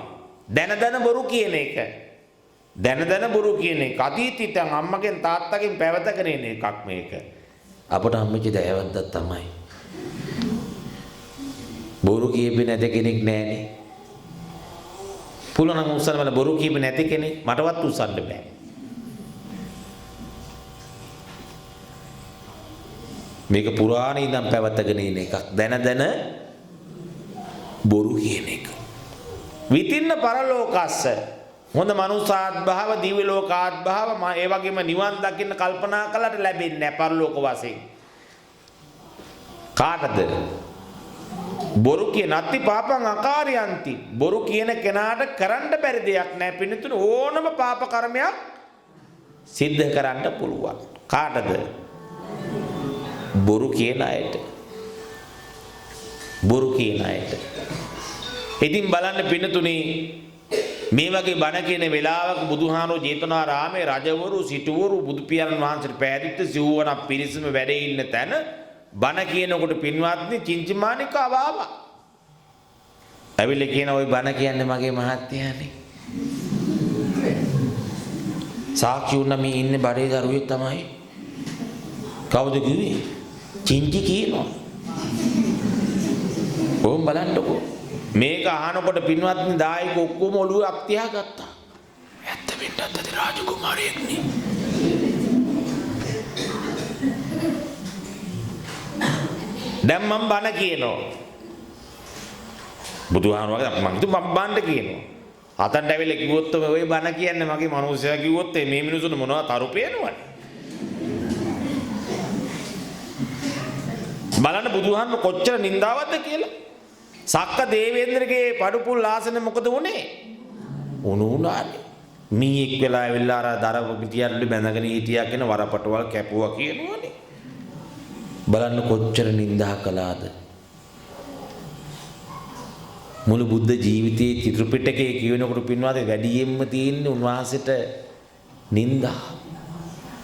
දැන දැන බොරු කියන එක. දැන දැන බොරු කියන එක. අතීතයෙන් අම්මගෙන් තාත්තගෙන් පැවතගෙන එන එකක් මේක. අපට අම්මච්චි දයවද්දක් තමයි. බොරු කියපේ නැති කෙනෙක් නැහැනේ. පුළුවන් උස්සන්න බල බොරු කියපේ නැති කෙනෙක් මටවත් උස්සන්න බෑ. මේක පුරාණ ඉඳන් පැවතගෙන ඉන එකක්. දැන දැන බොරු කියන එක. විතින්න පරලෝකස්ස හොඳ මනුසාත් භාව දිව්‍ය ලෝකාත් භාව ඒ වගේම නිවන් දකින්න කල්පනා කළාට ලැබෙන්නේ නැහැ පරලෝක වශයෙන්. කාටද? බොරු කියන අත්ති පාපං අකාරියන්ති. බොරු කියන කෙනාට කරන්න බැරි දෙයක් නැහැ පින්නතුන. ඕනම පාප කර්මයක් සිද්ධ කරන්න පුළුවන්. කාටද? බොරු කියන අයට. බොරු කියන අයට. ඉතින් බලන්න පින්නතුනේ මේ වගේ බණ කියන වෙලාවක බුදුහාමෝ ජේතවනාරාමේ රජවරු සිටුවරු බුදු පියාණන් වහන්සේට පෑදිච්ච සිව්වණක් පිරිසම වැඩ ඉන්න තැන බණ කියනකොට පින්වත්නි චින්චමානිකාව ආවා. ඇවිල්ලා කියන ওই බණ කියන්නේ මගේ මහත්තයානේ. සාක්ෂි වුණා මේ ඉන්නේ බඩේ දරුවෙක් තමයි. කවුද කිව්වේ? චින්චි කියනවා. ඕම් බලන්නකෝ. මේක අහනකොට පින්වත්නි දායක ඔක්කොම ඔළුවේ අක්තියා ගත්තා. ඇත්ත වෙන්නත් අද රාජකුමාරයෙක් නේ. දැන් මම බණ කියනවා. බුදුහාමුදුරුවෝ මම හිතුව මම බණ්ඩ කියනවා. අතන්ට ඇවිල්ලා කිව්වොත් ඔය බණ කියන්නේ මගේ මනුස්සයා කිව්වොත් මේ මිනිසුන්ට මොනවද තරු පේනවනේ. බලන්න බුදුහාමුදුරුවෝ කොච්චර නින්දාවක්ද කියලා. සක්ක දේවේන්ද්‍රගේ පඩුපුල් ආසනේ මොකද වුනේ? උණුනානේ. මීෙක් වෙලා ඇවිල්ලා අර දර පිටියල්ලු බැඳගෙන හිටියා කියන වරපටවල් කැපුවා කියනවනේ. බලන්න කොච්චර නින්දා කළාද. මුළු බුද්ධ ජීවිතයේ ත්‍රිපිටකයේ කියනකොට පින්වාද වැඩියෙන්ම තියෙන්නේ උන්වහන්සේට නින්දා.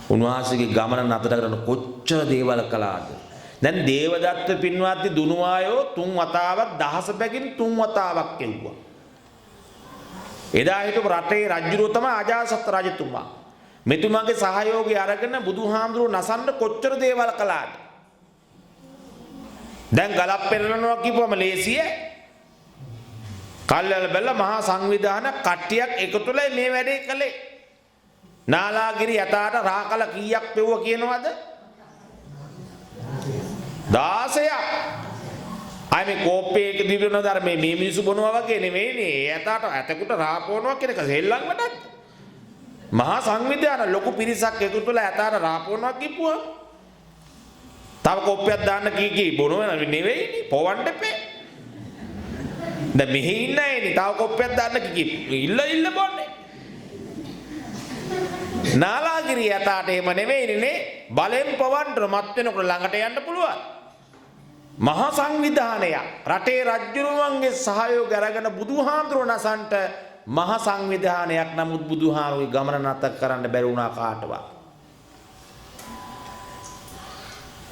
උන්වහන්සේගේ ගමන නතර කරන කොච්චර දේවල් කළාද. දැන් දේවදත්ත පින්වත්නි දුනුවායෝ 3 වතාවක් දහස බැගින් 3 වතාවක් කෙව්වා. එදා හිටපු රටේ රජුරෝ තමයි අජාසත් රජතුමා. මෙතුමාගේ සහයෝගය අරගෙන බුදුහාමුදුරුවෝ නසන්න කොච්චර දේවල් කළාද. දැන් ගලක් පෙරලනවා කියපුවම ලේසිය. කල්යල බැල මහා සංවිධාන කට්ටියක් එකතුලයි මේ වැඩේ කළේ. නාලාගිරි යතාට රාකල කීයක් පෙව්වා කියනවද? 16ක්. අය මේ කෝප්පේක දිවින ධර්මයේ මේ මිනිස්සු බොනවා වගේ නෙවෙයිනේ. යතාට ඇතකුට රාපෝනවා කියන එක සෙල්ලම් වැඩක්. මහා සංවිධාන ලොකු පිරිසක් එකතුලා යතාට රාපෝනවා කිව්වා. තව කෝප්පයක් දාන්න කී බොනවා නෙවෙයිනේ. පොවන්න එපේ. දැන් මෙහි ඉන්න අයනේ තව කොප්පයක් දාන්න ඉල්ල බොන්නේ. නාලාගිරිය යතාට එහෙම නෙවෙයිනේ බලෙන් පවන්න මත් වෙනකොට ළඟට යන්න පුළුවන්. මහා සංවිධානයක් රටේ රජුරුවන්ගේ සහයෝගය අරගෙන බුදුහාමුදුරුවෝ නසන්ට මහා සංවිධානයක් නමුත් බුදුහාමුදුරුවෝ ගමන නැතර කරන්න බැරි වුණා කාටවත්.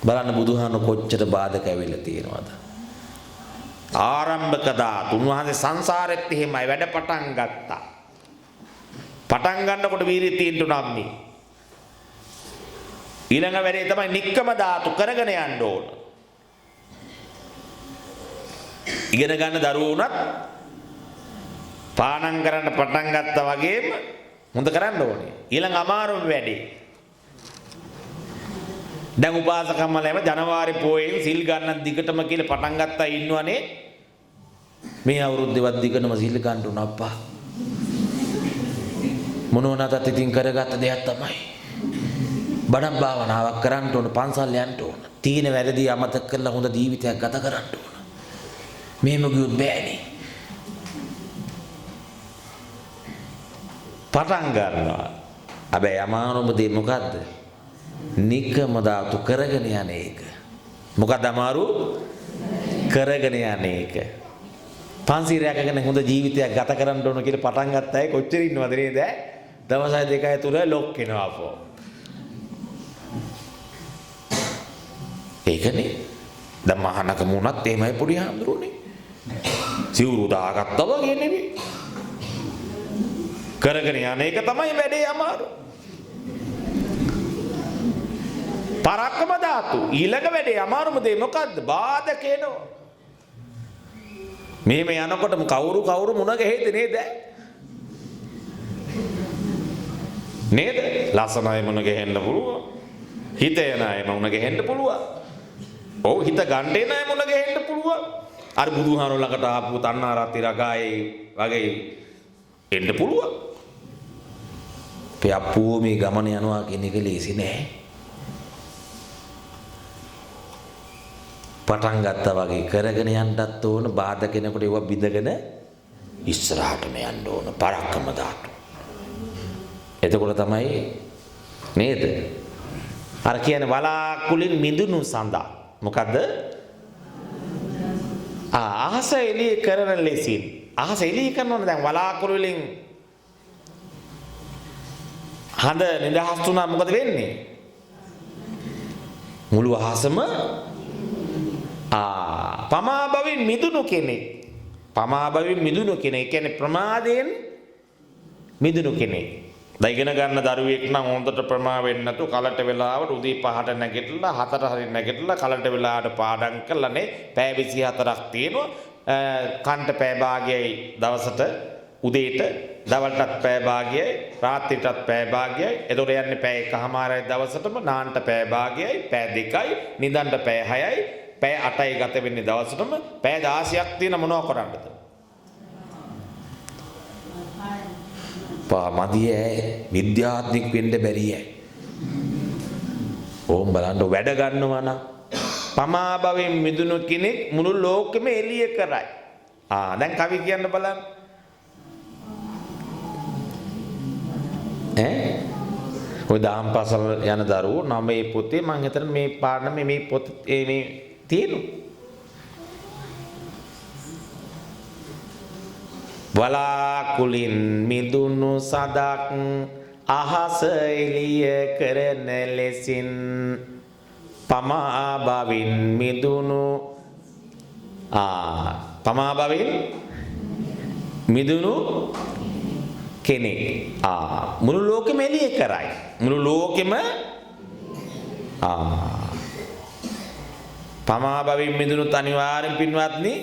බලන්න බුදුහාමුදුරුවෝ කොච්චර බාධක ඇවිල්ලා තියෙනවද? ආරම්භක ධාතු උන්වහන්සේ සංසාරෙත් එහෙමයි වැඩ පටන් ගත්තා. පටන් ගන්නකොට වීරිය තියෙන්න උනම් මේ. ඊළඟ වැඩේ තමයි නික්කම ධාතු කරගෙන යන්න ඕන. ඉගෙන ගන්න දරුවෝ උනත් පාඩම් කරන්න පටන් ගත්තා වගේම හොඳ කරන්න ඕනේ. ඊළඟ අමාරුම වැඩේ. දැන් උපාසකම්මලෑම ජනවාරි පොයෙන් සිල් ගන්න දිගටම කියලා පටන් ගත්තා ඉන්නවනේ. මේ අවුරුද්දේවත් දිගටම සිල් ගන්න උන අප්පා. මොනෝනතත් ඉතින් කරගත්ත දෙයක් තමයි. බණ භාවනාවක් කරන්න ඕන, පන්සල් යන්න ඕන. තීන වැරදි අමතක කරලා හොඳ ජීවිතයක් ගත කරන්න ඕන. මෙහෙම ගියොත් බෑනේ. පටන් ගන්නවා. හැබැයි අමාරුම දේ මොකද්ද? නිකම ධාතු කරගෙන යන එක. මොකද අමාරු? කරගෙන යන එක. පන්සිරයකගෙන හොඳ ජීවිතයක් ගත කරන්න ඕන කියලා පටන් ගත්ත අය කොච්චර ඉන්නවද නේද? දවස් 2 තුර ලොක් වෙනවා අපෝ. ඒකනේ. දැන් මහානකම උනත් එහෙමයි පොඩි හාමුදුරුවනේ. සිවුරු දාගත්තා වගේ නෙමෙයි. කරගෙන යන එක තමයි වැඩේ අමාරු. පරක්කම ධාතු ඊළඟ වැඩේ අමාරුම දේ මොකද්ද? බාධක එනවා. මෙහෙම යනකොට කවුරු මුණ ගැහෙද නේද? නේද? ලස්සන අය මුණ ගැහෙන්න පුළුවන්. හිත යන අය මුණ ගැහෙන්න පුළුවන්. ඔව් හිත ගන්න එන අය මුණ ගැහෙන්න පුළුවන්. අර බුදුහාමුදුරුවෝ ළඟට ආපු තණ්හාරති රගායේ වගේ එන්න පුළුවන්. අපෝ මේ ගමන යනවා කියන එක ලේසි නෑ. පටන් ගත්තා වගේ කරගෙන යන්නත් ඕන. බාධා කෙනෙකුට ඒවා බිඳගෙන ඉස්සරහටම යන්න ඕන. පරක්කම ධාතු. එතකොට තමයි නේද? අර කියන්නේ වලාකුලින් මිදුණු සඳා. මොකද්ද? අහස එළිය කරන ලෙසින්. අහස එළිය කරනවනේ දැන් වලාකුළු වලින් හඳ නිදහස් වුණා මොකද වෙන්නේ? මුළු අහසම පමා භවෙන් මිදුණු කෙනෙක්. පමා භවෙන් මිදුණු කෙනෙක් කියන්නේ ප්‍රමාදයෙන් මිදුණු කෙනෙක්. දැන් ඉගෙන ගන්න දරුවෙක් නම් හොඳට ප්‍රමා වෙන්නේ නැතු කලට වෙලාවට උදේ 5ට නැගිටලා 4ට හරි නැගිටලා කලට වෙලාවට පාඩම් කරලානේ පැය 24ක් තියෙනවා. කන්ට පැය භාගයයි දවසට උදේට දවල්ටත් පැය භාගයයි රාත්‍රියටත් පැය භාගයයි. එතකොට යන්නේ පැය එකමාරයි දවසටම නාන්න පැය භාගයයි පැය 2යි නිදන්න පැය 6යි පැය 8යි ගත වෙන්නේ දවසටම. පැය 16ක් තියෙන මොනව කරන්නද? මදියේ විද්‍යාත්මක වෙන්න බැරි ඇයි? ඕම් බලන්න වැඩ ගන්නවා නම් පමා භවෙන් මිදුණු කෙනෙක් මුළු ලෝකෙම එළිය කරයි. දැන් කවි කියන්න බලන්න. ඔය දහම් පාසල් යන දරුවෝ නම් මේ පොතේ මං හිතන මේ පාඩම මේ පොත මේ තියෙනවා. වලාකුලින් මිදුණු සදක් අහස එළිය කරන ලෙසින් පමා භවෙන් මිදුණු පමා භවෙන් මිදුණු කෙනෙක් මුළු ලෝකෙම එළිය කරයි. මුළු ලෝකෙම පමා භවෙන් මිදුණු අනිවාර්යෙන් පින්වත්නි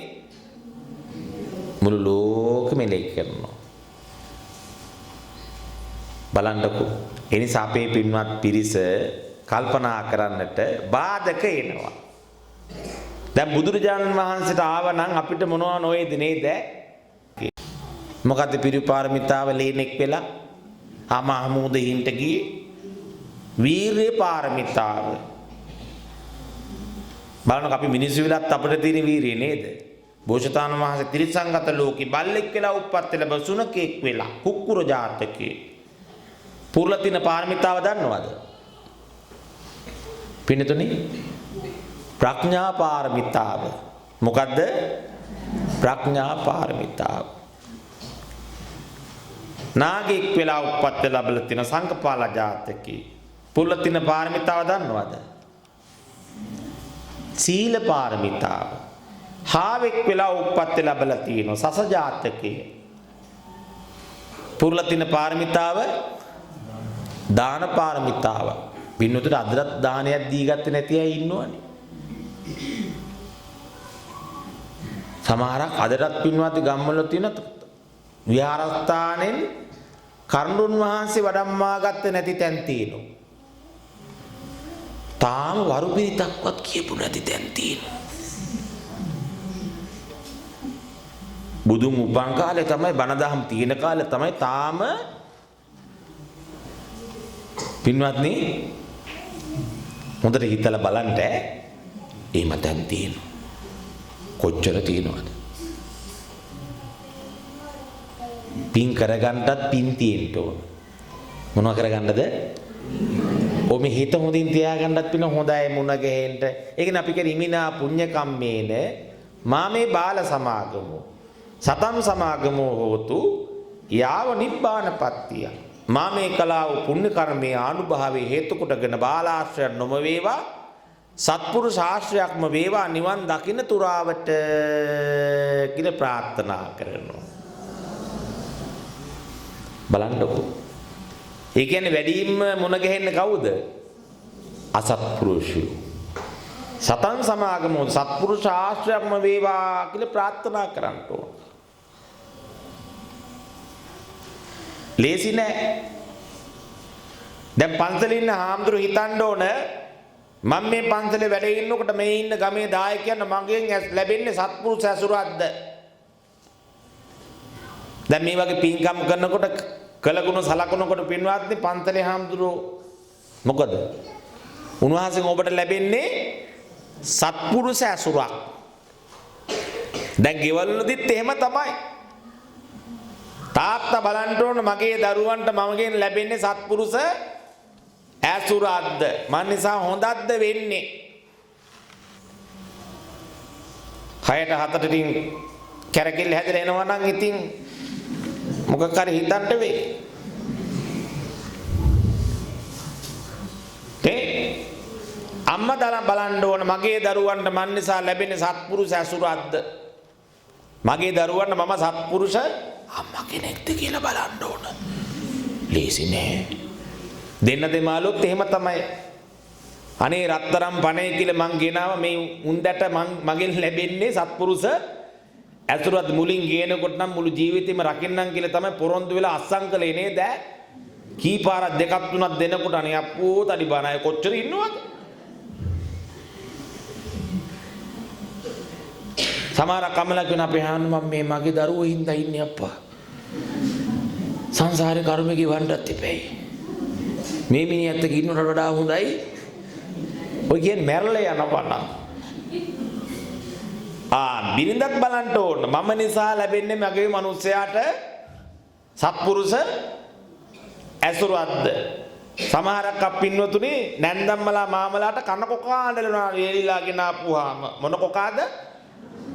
මුළු ලෝකෙම එළිය කරනවා. බලන්නකෝ. ඒ නිසා අපේ පින්වත් පිරිස කල්පනා කරන්නට බාධක එනවා. දැන් බුදුරජාණන් වහන්සේට ආවනම් අපිට මොනවා නොවේද නේද? මොකද්ද පිරිපාරමිතාව ලේනෙක් වෙලා අමහමුදින්ට ගියේ? වීර්ය පාරමිතාව. බලන්නකෝ අපි මිනිස්සු විලත් අපිට තියෙන වීර්යය නේද? බෝසතාණන් වහන්සේ ත්‍රිසංගත ලෝකේ බල්ලෙක් වෙලා උප්පත්ති ලැබ සුනකෙක් වෙලා කුක්කුර ජාතකේ පුරලා තින පාරමිතාව දන්නවද? පින්නතුනි ප්‍රඥා පාරමිතාව. මොකද්ද? ප්‍රඥා පාරමිතාව. නාගයෙක් වෙලා උප්පත්ති ලැබලා තින සංඝපාල ජාතකේ පුරලා තින පාරමිතාව දන්නවද? සීල පාරමිතාව. හාවෙක් වෙලා උප්පත්ති ලැබලා තියෙනවා සස ජාතකයේ පුරලා තින පාරමිතාව දාන පාරමිතාව. පින්නතුට අදටත් දානයක් දී ගත්තේ නැති අය ඉන්නවනේ. සමහරක් අදටත් පින්වත් ගම්වල තියෙන විහාරස්ථානෙන් කරුණුන් වහන්සේ වඩම්මා ගත්තේ නැති තැන් තියෙනවා. තාම වරු පිරිතක්වත් කියපු නැති තැන් තියෙනවා. බුදුන් උපන් කාලේ තමයි බණ දහම් තියෙන කාලේ තමයි තාම පින්වත්නි හොඳට හිතලා බලන්න එහෙම තැන් තියෙනවා. කොච්චර තියෙනවද? පින් කරගන්නත් පින් තියෙන්න ඕන. මොනවා කරගන්නද? ඔ මේ හිත හොඳින් තියාගන්නත් පින හොඳයි මුණ ගැහෙන්න. ඒ කියන්නේ අපි කියන ඉමිනා පුඤ්ඤ කම්මේන මාමේ බාල සමාගමෝ සතම් සමාගමෝ හෝතු යාව නිබ්බානපත්තිය. මාමේ කලාව පුණ්‍ය කර්මයේ ආනුභාවයේ හේතු කොටගෙන බාලාශ්‍රය නොම වේවා සත්පුරුෂ ආශ්‍රයක්ම වේවා නිවන් දකින්න තුරාවට කියලා ප්‍රාර්ථනා කරනවා. බලන්නකෝ. ඒ කියන්නේ වැඩිම මුණ ගැහෙන්නේ කවුද? අසත්පුරුෂයෝ. සතන් සමාගමෝ සත්පුරුෂ ආශ්‍රයක්ම වේවා කියලා ප්‍රාර්ථනා කරන්න ඕන. ලේසි නෑ. දැන් පන්සලේ ඉන්න හාමුදුරු හිතන්න ඕන මම මේ පන්සලේ වැඩ ඉන්නකොට මේ ඉන්න ගමේ දායකයන් මගෙන් ලැබෙන්නේ සත්පුරුෂ ඇසුරක්ද? දැන් මේ වගේ පින්කම් කරනකොට කළගුණ සලකනකොට පින්වත්නි පන්සලේ හාමුදුරු මොකද? උන්වහන්සේගෙන් ඔබට ලැබෙන්නේ සත්පුරුෂ ඇසුරක්. දැන් ගෙවල් වලදීත් එහෙම තමයි. තාත්තා බලන්න ඕන මගේ දරුවන්ට මමගෙන් ලැබෙන්නේ සත්පුරුෂ ඇසුරක්ද? මන් නිසා හොඳක්ද වෙන්නේ? 6ට 7ට ඉතින් කැරකිල්ල හැදලා එනවා නම් ඉතින් මොකක් හරි හිතන්න වෙයි. අම්මා දලා බලන්න ඕන මගේ දරුවන්ට මන් නිසා ලැබෙන සත්පුරුෂ ඇසුරක්ද? මගේ දරුවන්ට මම සත්පුරුෂ අම්මා කෙනෙක්ද කියලා බලන්න ඕන. ලේසි නෑ. දෙන්න දෙමාළොත් එහෙම තමයි. අනේ රත්තරම් පණේ කියලා මං ගෙනාව මේ උන්දට මගෙන් ලැබෙන්නේ සත්පුරුෂ ඇසුරත් මුලින් ගේනකොට නම් මුළු ජීවිතේම රකින්නම් කියලා තමයි පොරොන්දු වෙලා අස්සම් කළේ නේද? කී පාරක් දෙකක් තුනක් දෙනකොට අනේ අප්පෝ තඩි බණයි කොච්චර ඉන්නවද? සමහරක් කමලා කියන අපේ හාන්න මම මේ මගේ දරුවෝ හින්දා ඉන්නේ අප්පා. සංසාරේ කර්ම ගෙවන්නත් එපැයි. මේ මිනිහත් එක්ක ඉන්නවට වඩා හොඳයි. ඔය කියන්නේ මැරලා යනවා නම්. බිරිඳක් බලන්න ඕන. මම නිසා ලැබෙන්නේ මගේ මිනිස්සයාට සත්පුරුෂ ඇසුරක්ද? සමහරක් අපින්නතුනේ නැන්දම්මලා මාමලාට කන කොකා අඬලනවා එලිලා ගෙන ආපුවාම. මොන කොකාද?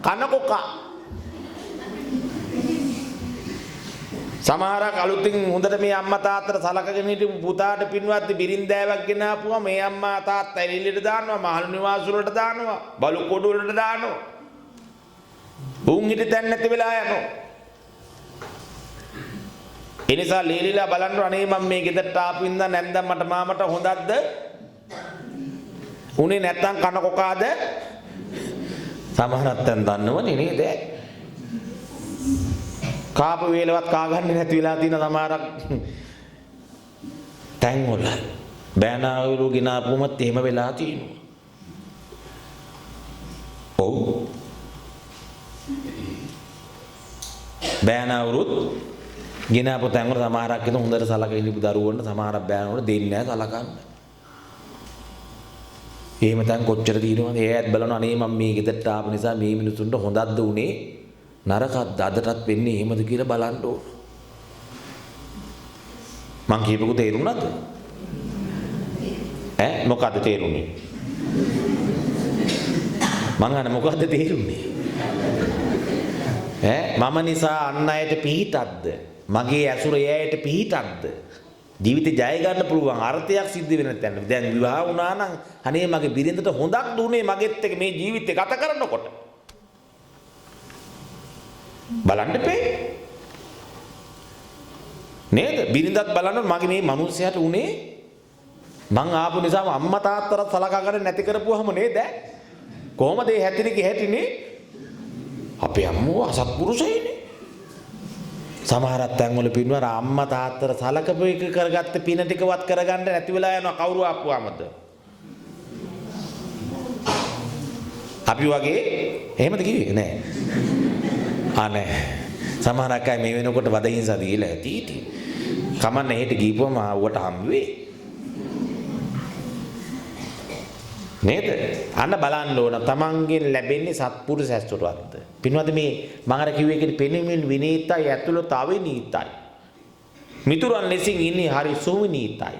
කන කොකා. සමහරක් අලුතින් හොඳට මේ අම්මා තාත්තට සලකගෙන හිටපු පුතාට පින්වත් බිරින්දෑවක් ගෙන ආපුවා මේ අම්මා තාත්තා එළියට දානවා මහලු නිවාස වලට දානවා බලු කොඩු වලට දානවා. උන් හිට තැන් නැති වෙලා යනවා. ඒ නිසා ලීලිලා බලන්න අනේ මම මේ ගෙදරට ආපු ඉඳන් නැන්දම් මට මාමට හොඳක්ද? උනේ නැත්තම් කන කොකාද? සමහරක් දැන් දන්නවනේ නේද? කාපු වේලවත් කාගන්නේ නැති වෙලා තියෙන සමහරක් තැන් වල බෑනාවරු ගినాපුමත් එහෙම වෙලා තියෙනවා. ඔව්. බෑනාවරුත් ගినాපු තැන් වල සමහරක් හිත හොඳට සලකගෙන ඉපු දරුවන්ට සමහරක් බෑනාවරු දෙන්නේ නැහැ සලකන්න. එහෙම තන් කොච්චර දිනවද? ඒ ඇත් බලන අනේ මම මේ ගෙදරට ආපු නිසා මේ මිනිසුන්ට හොඳක්ද උනේ නරකක්ද අදටත් වෙන්නේ එහෙමද කියලා බලන්න ඕන. මං කියපුව තේරුණාද? මොකද්ද තේරුනේ? මං අහන මොකද්ද තේරුනේ? මම නිසා අන් අයට පිහිටක්ද? මගේ ඇසුර එයාට පිහිටක්ද? ජීවිතේ ජය ගන්න පුළුවන් අර්ථයක් සිද්ධ වෙන තැන. දැන් විවාහ වුණා නම් අනේ මගේ බිරිඳට හොඳක් දුන්නේ මගෙත් එක්ක මේ ජීවිතේ ගත කරනකොට. බලන්න එපේ. නේද? බිරිඳත් බලන්න මගේ මේ මිනිස්සයාට උනේ මං ආපු නිසාම අම්මා තාත්තට සලකා ගන්න නැති කරපුවාම නේද? කොහොමද මේ හැතිරිගේ හැටිනේ? අපේ අම්මෝ අසත්පුරුෂයිනේ. සමහරක් තැන්වල පින්වර අම්මා තාත්තට සලකපු එක කරගත්ත පින ටිකවත් කරගන්න නැති වෙලා යනවා කවුරු ආපුවාමද? අපි වගේ එහෙමද කිව්වේ නෑ. අනේ සමහරක් අය මේ වෙනකොට වදහිංසා දීලා ඇති ඉතින්. කමන්නේ හෙට ගිහපුවම ආවට හම් වෙයි. නේද? අන්න බලන්න ඕන තමන්ගෙන් ලැබෙන්නේ සත්පුරුෂ ඇසුරක්ද? පින්වද මේ මම අර කිව්වේ ඒකේ පෙනෙමින් විනීතයි ඇතුළත අවිනීතයි. මිතුරන් ලෙසින් ඉන්නේ හරි සුවිනීතයි.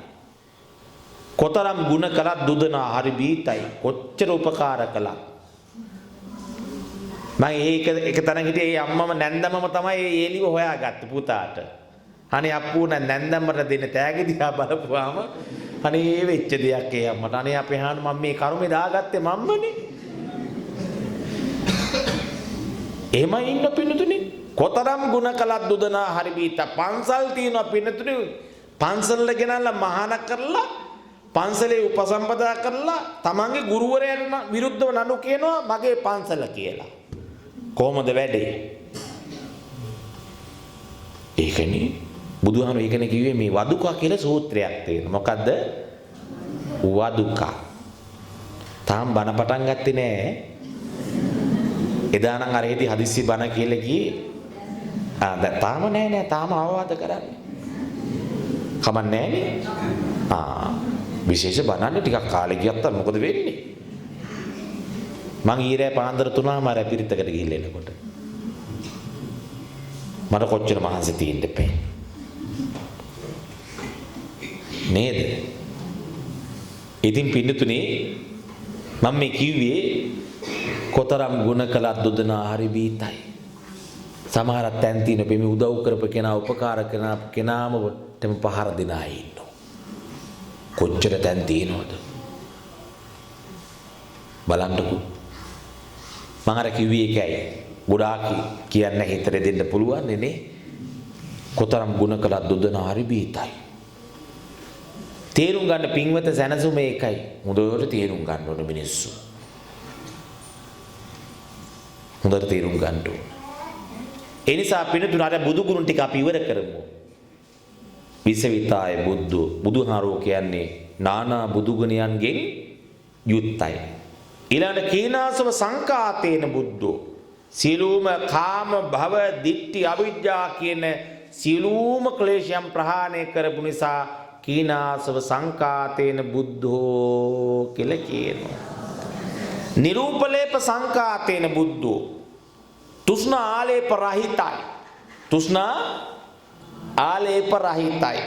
කොතරම් ಗುಣ කළත් දුදනා හරි බීතයි. කොච්චර උපකාර කළා. මම ඒක තැන හිටියේ ඒ අම්මම නැන්දමම තමයි ඒ එළිය හොයාගත්තේ පුතාට. අනේ අප්පු නැන්දම්මට දෙන්න තෑගි දිහා බලපුවාම අනේ වෙච්ච දෙයක් ඒ අම්මට. අනේ අපේ හාන මම මේ කරුමේ දාගත්තේ මම්මනේ. එහෙම ඉන්න පින්නතුනේ කොතරම් ಗುಣ කළත් දුදනා හරි බීත පන්සල් තියෙනවා පින්නතුනේ. පන්සල්ල ගෙනල්ලා මහාන කරලා පන්සලේ උපසම්පදා කරලා තමන්ගේ ගුරුවරයාට විරුද්ධව නඩු කියනවා මගේ පන්සල කියලා. කොහොමද වැඩේ? ඒකනේ බුදුහාම ඒකනේ කිව්වේ මේ වදුකා කියලා සූත්‍රයක් තියෙනවා. මොකද්ද? වදුකා. තාම බණ පටන් ගත්තේ නෑ. එදා නම් අර හිටි හදිස්සි බණ කියලා ගියේ. දැන් තාම නෑ තාම අවවාද කරන්නේ. කමන්නේ නෑනේ. විශේෂ බණන්න ටිකක් කාලෙ ගියත් මොකද වෙන්නේ? මං ඊරේ පාන්දර 3:00ම අර පිරිතකට ගිහිල්ලා එනකොට මට කොච්චර මහන්සි තියෙන්න එපේ නේද? ඉතින් පින්නතුනේ මම මේ කිව්වේ කොතරම් ගුණ කළත් දුදනා හරි බීතයි. සමහරක් තැන් තියෙන මේ උදව් කරපු කෙනා උපකාර කරන කෙනාම තම පහර දෙන අය ඉන්නවා. කොච්චර තැන් තියෙනවද බලන්නකෝ. මම අර කිව්වේ ඒකයි. ගොඩාක් කියන්න හිතට දෙන්න පුළුවන් නේ. කොතරම් ගුණ කළත් දුදනා හරි බීතයි. තේරුම් ගන්න පින්වත සැනසුම ඒකයි. හොඳට තේරුම් ගන්න ඕන මිනිස්සු. හොඳට තේරුම් ගන්න ඕන. ඒ නිසා පිළිතුර අර බුදු ගුණ ටික අපි ඉවර කරමු. විසවිතාය බුද්ධෝ බුදුහාරෝ කියන්නේ නානා බුදු ගුණයන්ගෙන් යුක්තයි. ඊළඟට කීනාසව සංකාතේන බුද්ධෝ සියලුම කාම භව දිට්ඨි අවිජ්ජා කියන සියලුම ක්ලේශයන් ප්‍රහාණය කරපු නිසා කීනාසව සංකාතේන බුද්ධෝ කියලා කියනවා. නිරූපලේප සංකාතේන බුද්ධෝ තුෂ්ණා ආලේප රහිතයි. තුෂ්ණා ආලේප රහිතයි.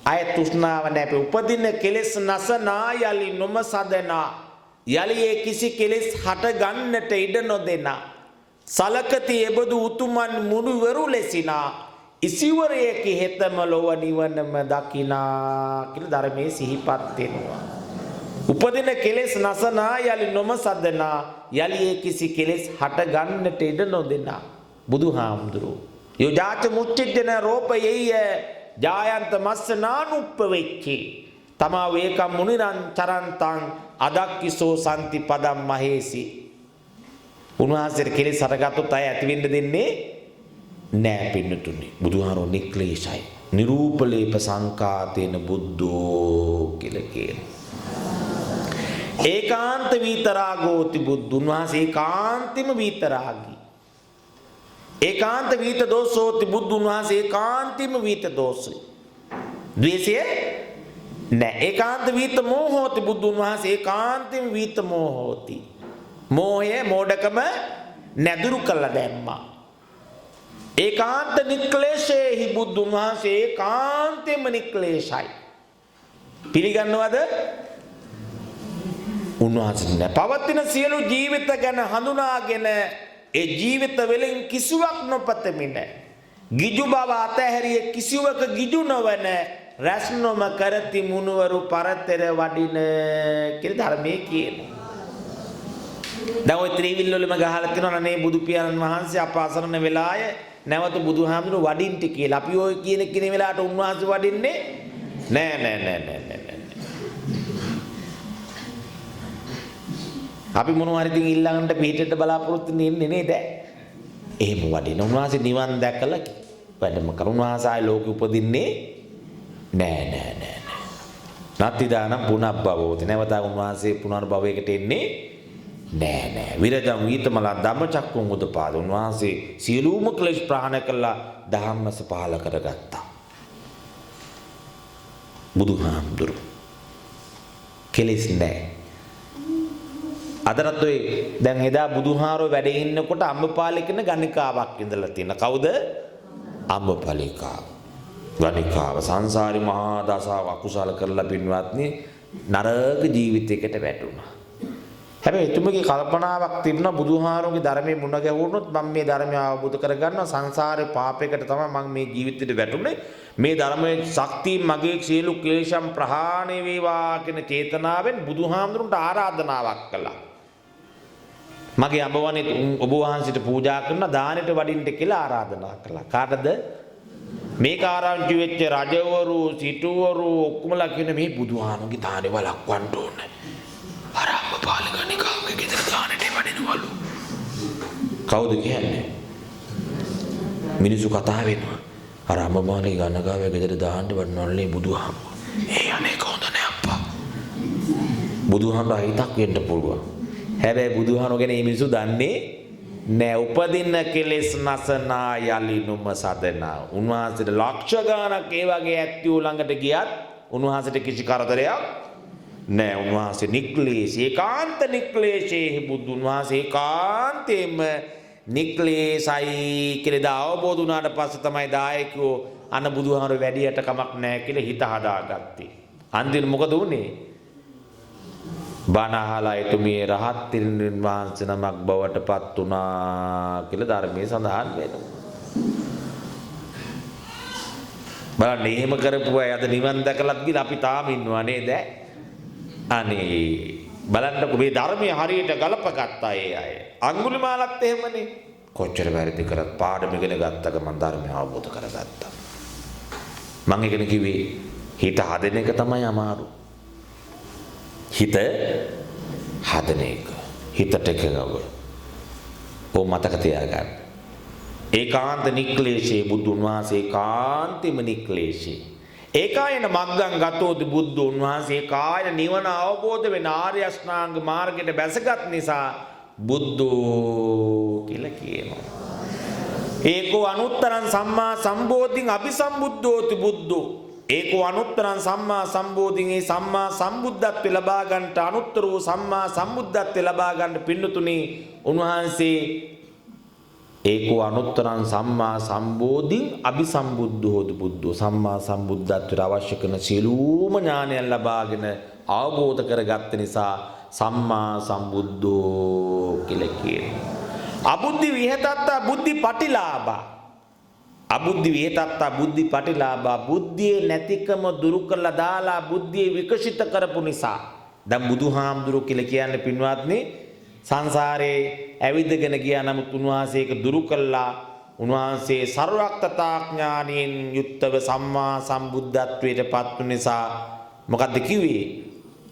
අය තුෂ්ණාව නැපේ උපදින කෙලෙස් නැසනා යලි නොමසදනා යලි ඒ කිසි කෙලෙස් හට ගන්නට ඉඩ නොදෙනා සලකති එබඳු උතුමන් මුනිවරු ලෙසිනා ඉසිවරයකි හෙතම ලොව නිවනම දකිනා කියලා ධර්මයේ සිහිපත් වෙනවා. උපදින කෙලෙස් නැසනා යලි නොමසදනා යලි ඒ කිසි කෙලෙස් හට ගන්නට ඉඩ නොදෙනා බුදුහාමුදුරුවෝ යෝජාච මුච්චිද්දන රෝපයෙය ජායන්ත මස්සනානුප්පවෙච්චි තමා වේකම් මුනිරන් චරන්තං අදක්කිසෝ සම්ති පදම් මහේසි. උන්වහන්සේට කෙලෙස් හටගත්තොත් අය ඇති වෙන්න දෙන්නේ නෑ පින්නතුනි. බුදුහාරෝ නික්ලේශයි. නිරූපලේප සංකාතේන බුද්ධෝ කියලා කියනවා. ඒකාන්ත විතරාගෝති බුද්ධ. උන්වහන්සේ ඒකාන්තෙම විතරාගී. ඒකාන්ත විත දෝෂෝති බුද්ධ. උන්වහන්සේ ඒකාන්තෙම විත දෝෂයි. ද්වේෂය නෑ ඒකාන්ත විත මෝහෝති බුදුන් වහන්සේ ඒකාන්තයෙන් විත මෝහෝති. මෝහය මෝඩකම නැදුරු කළා දැම්මා. ඒකාන්ත නික්ලේශේහි බුදුන් වහන්සේ ඒකාන්තයෙන්ම නික්ලේශයි. පිළිගන්නවද? උන්වහන්සේ නෑ පවතින සියලු ජීවිත ගැන හඳුනාගෙන ඒ ජීවිත වලින් කිසිවක් නොපතමින ගිජු බව අතහැරිය කිසිවක ගිජු නොවන රැස්නොම කරති මුනුවරු පරතර වඩින කියලා ධර්මයේ කියනවා. දැන් ওই ත්‍රිවිල් වලම ගහලා තියෙනවා නේ බුදු පියාණන් වහන්සේ අපාසරණ වෙලාය නැවත බුදුහාමුදුරු වඩින්ට කියලා. අපි ඔය කියන වෙලාවට උන්වහන්සේ වඩින්නේ නෑ. අපි මොනවා හරි ඉතින් ඊළඟට පිටට බලාපොරොත්තු වෙන්නේ නේද? එහෙම වඩින උන්වහන්සේ නිවන් දැකලා වැඩම කරුණ උන්වහන්සේ ආයි ලෝකෙ උපදින්නේ නෑ. නත්තිදාන පුනබ්බවෝති. නැවත උන්වහන්සේ පුනර්භවයකට එන්නේ නෑ. විරජම් වීතමල ධම්මචක්කුන් උදපාද. උන්වහන්සේ සියලුම ක්ලේශ ප්‍රහාණය කළා ධම්මස පහල කරගත්තා. බුදුහාමුදුරු කෙලෙස් නෑ. අදටත් ඔය දැන් එදා බුදුහාරෝ වැඩ ඉන්නකොට අම්බපාලි කියන ගණිකාවක් ඉඳලා තියෙන. කවුද? අම්බපාලිකාව. ගණිකාව සංසාරේ මහා දසාව අකුසල කරලා පින්වත්නි නරක ජීවිතයකට වැටුණා. හැබැයි එතුමගේ කල්පනාවක් තිබුණා බුදුහාරෝගේ ධර්මයේ මුණ ගැහුනොත් මම මේ ධර්මය අවබෝධ කරගන්නවා සංසාරේ පාපයකට තමයි මම මේ ජීවිතේට වැටුනේ. මේ ධර්මයේ ශක්තිය මගේ සියලු ක්ලේශම් ප්‍රහාණය වේවා කියන චේතනාවෙන් බුදුහාමුදුරන්ට ආරාධනාවක් කළා. මගේ අඹවනේ ඔබ වහන්සේට පූජා කරන දානෙට වඩින්න කියලා ආරාධනා කළා. කාටද? මේක ආරංචි වෙච්ච රජවරු, සිටුවරු ඔක්කොමලා කියන මේ බුදුහාමුදුරන්ගේ දානෙ වළක්වන්න ඕනේ. අර අඹපාලි ගණිකාවගේ ගෙදර දානෙට වඩිනවලු. කවුද කියන්නේ? මිනිසු කතා වෙනවා. අර අඹපාලි ගණිකාවගේ ගෙදර දාන්න වඩිනවලු බුදුහාමුදුරන්. ඒ අනේ කොහොඳ නෑ අප්පා. බුදුහාමුදුරන් හිතක් වෙන්න පුළුවන්. හැබැයි බුදුහාමුදුරන් ගැන මේ මිනිස්සු දන්නේ නෑ. උපදින්න කෙලෙස් නැසනා යලි නුම සදනා. උන්වහන්සේට ලක්ෂ ගාණක් ඒ වගේ ඇත්තියෝ ළඟට ගියත් උන්වහන්සේට කිසි කරදරයක් නෑ. උන්වහන්සේ නික්ලේශී ඒකාන්ත නික්ලේශේ බුදුන් වහන්සේ ඒකාන්තයෙන්ම නික්ලේශයි කියලා අවබෝධ වුණාට පස්සේ තමයි දායකයෝ අන බුදුහාමුදුරන් වැඩියට කමක් නෑ කියලා හිත හදාගත්තේ. අන්තිමට මොකද වුනේ? බණහලා එතුමිය රහත් තිරින් වහන්සේ නමක් බවට පත් වුණා කියලා ධර්මයේ සඳහන් වෙනවා. බලන්න එහෙම කරපු අය අද නිවන් දැකලත් ගිහලා අපි තාම ඉන්නවා නේද? අනේ බලන්නකො මේ ධර්මයේ හරියට ගලපගත්තා ඒ අය. අඟුලිමාලත් එහෙමනේ. කොච්චර වැරදි කරත් පාඩම ඉගෙන ගත්ත ගමන් ධර්මය අවබෝධ කරගත්තා. මම ඉගෙන කිව්වේ හිත හදන එක තමයි අමාරු. හිත හදන එක. හිතට එකගව. ඕ මතක තියාගන්න. ඒකාන්ත නික්ලේශේ බුදුන් වහන්සේ ඒකාන්තෙම නික්ලේශේ. ඒකායන මග්ගං ගතෝති බුදුන් වහන්සේ කායන නිවන අවබෝධ වෙන ආර්ය අෂ්ටාංග මාර්ගයට බැසගත් නිසා බුද්ධෝ කියලා කියනවා. ඒකෝ අනුත්තරං සම්මා සම්බෝධින් අபிසම්බුද්ධෝති බුද්ධෝ. ඒකෝ අනුත්තරං සම්මා සම්බෝධින් ඒ සම්මා සම්බුද්ධත්වය ලබා ගන්නට අනුත්තර වූ සම්මා සම්බුද්ධත්වය ලබා ගන්න පින්නතුනි උන්වහන්සේ ඒකෝ අනුත්තරං සම්මා සම්බෝධින් අபிසම්බුද්ධෝති බුද්ධෝ. සම්මා සම්බුද්ධත්වයට අවශ්‍ය කරන සියලුම ඥානයන් ලබාගෙන අවබෝධ කරගත්ත නිසා සම්මා සම්බුද්ධෝ කියලා කියනවා. අබුද්ධි විහෙතත්තා බුද්ධි පටිලාභා. අබුද්ධි විහෙතත්තා බුද්ධි පටිලාභා. බුද්ධියේ නැතිකම දුරු කරලා දාලා බුද්ධිය විකසිත කරපු නිසා දැන් බුදුහාමුදුරු කියලා කියන්නේ පින්වත්නි සංසාරේ ඇවිදගෙන ගියා නමුත් උන්වහන්සේ ඒක දුරු කළා. උන්වහන්සේ සර්වඥතා ඥානයෙන් යුක්තව සම්මා සම්බුද්ධත්වයට පත් වූ නිසා මොකද්ද කිව්වේ?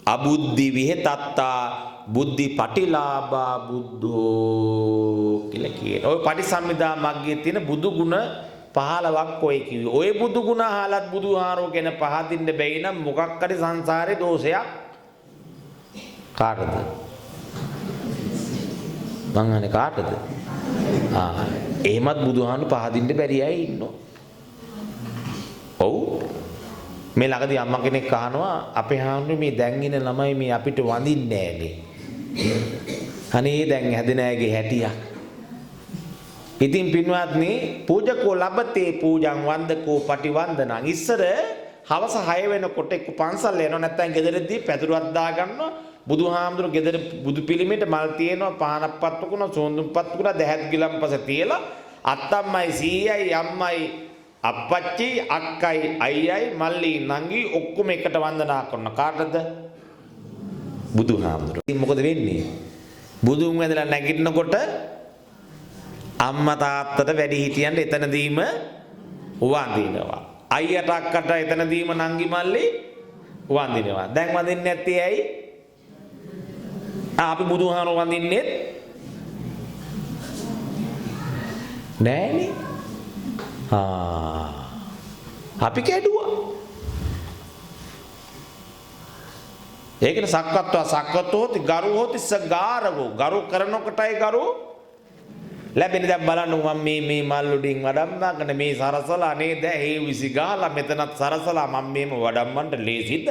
අබුද්ධි විහෙතත්තා බුද්ධි පටිලාභා බුද්ධෝ කියලා කියනවා. ඔය පටිසම්භිදා මග්ගයේ තියෙන බුදු ගුණ 15ක් ඔය කිව්වේ. ඔය බුදු ගුණ අහලත් බුදුහාරෝ ගැන පහදින්න බැයි නම් මොකක් හරි සංසාරේ දෝෂයක් කාටද? මං අහන්නේ කාටද? එහෙමත් බුදුහාමුදුරු පහදින්න බැරි අය ඉන්නවා. ඔව්. මේ ළඟදී අම්මා කෙනෙක් අහනවා අපේ හාමුදුරුවෝ මේ දැන් ඉන්න ළමයි මේ අපිට වඳින්නේ නෑනේ. අනේ දැන් හැදෙන අයගේ හැටියක්. ඉතින් පින්වත්නි පූජකෝ ලබතේ පූජං වන්දකෝ පටිවන්දනං. ඉස්සර හවස 6 වෙනකොට එක්ක පන්සල් යනවා නැත්නම් ගෙදරදී පැදුරක් දා ගන්නවා. බුදුහාමුදුරු ගෙදර බුදු පිළිමෙට මල් තියෙනවා පානක් පත්තු කරනවා සෝඳුම් පත්තු කරලා දැහැත් ගිලම්පස තියලා අත්තම්මයි සීයයි අම්මයි අප්පච්චි අක්කයි අයියයි මල්ලි නංගි ඔක්කොම එකට වන්දනා කරන කාටද? බුදුහාමුදුරු. ඉතින් මොකද වෙන්නේ? බුදුන් වැඳලා නැගිටිනකොට අම්මා තාත්තට වැඩි හිටියන්ට එතනදීම වඳිනවා. අයියට අක්කට එතනදීම නංගි මල්ලි වඳිනවා. දැන් වඳින්නේ නැත්තේ ඇයි? අපි බුදුහාමුදුරු වඳින්නේ නෑනේ. අපි කැඩුවා. ඒකනේ සක්කත්වා සක්කතෝති ගරු හොති සගාරවෝ. ගරු කරනකොටයි ගරු ලැබෙන්නේ. දැන් බලන්න මම මේ මල් උඩින් වඩම්මාගෙන මේ සරසලා නේද හේ විසි ගහලා මෙතනත් සරසලා මම මේම වඩම්මන්න ලේසිද?